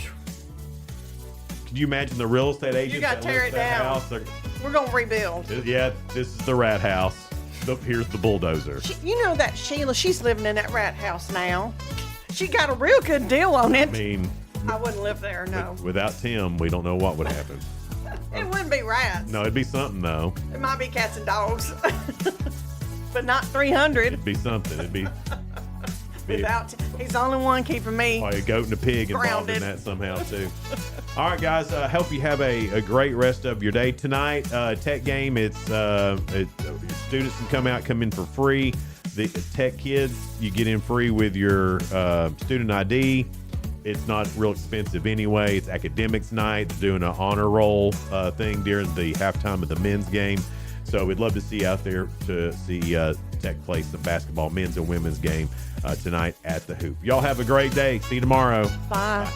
Could you imagine the real estate agents? You got to tear it down. We're going to rebuild. Yeah, this is the rat house. Here's the bulldozer. You know that Sheila, she's living in that rat house now. She got a real good deal on it. I mean, I wouldn't live there, no. Without Tim, we don't know what would happen. It wouldn't be rats. No, it'd be something, though. It might be cats and dogs. But not 300. It'd be something. It'd be... He's the only one keeping me probably a goat and a pig involved in that somehow, too. All right, guys. Hope you have a great rest of your day tonight. Tech game. Students can come in for free. The tech kids, you get in free with your student ID. It's not real expensive anyway. It's academics night. They're doing an honor roll thing during the halftime of the men's game. So we'd love to see you out there to see Tech play some basketball, men's and women's game tonight at the Hoop. Y'all have a great day. See you tomorrow. Bye.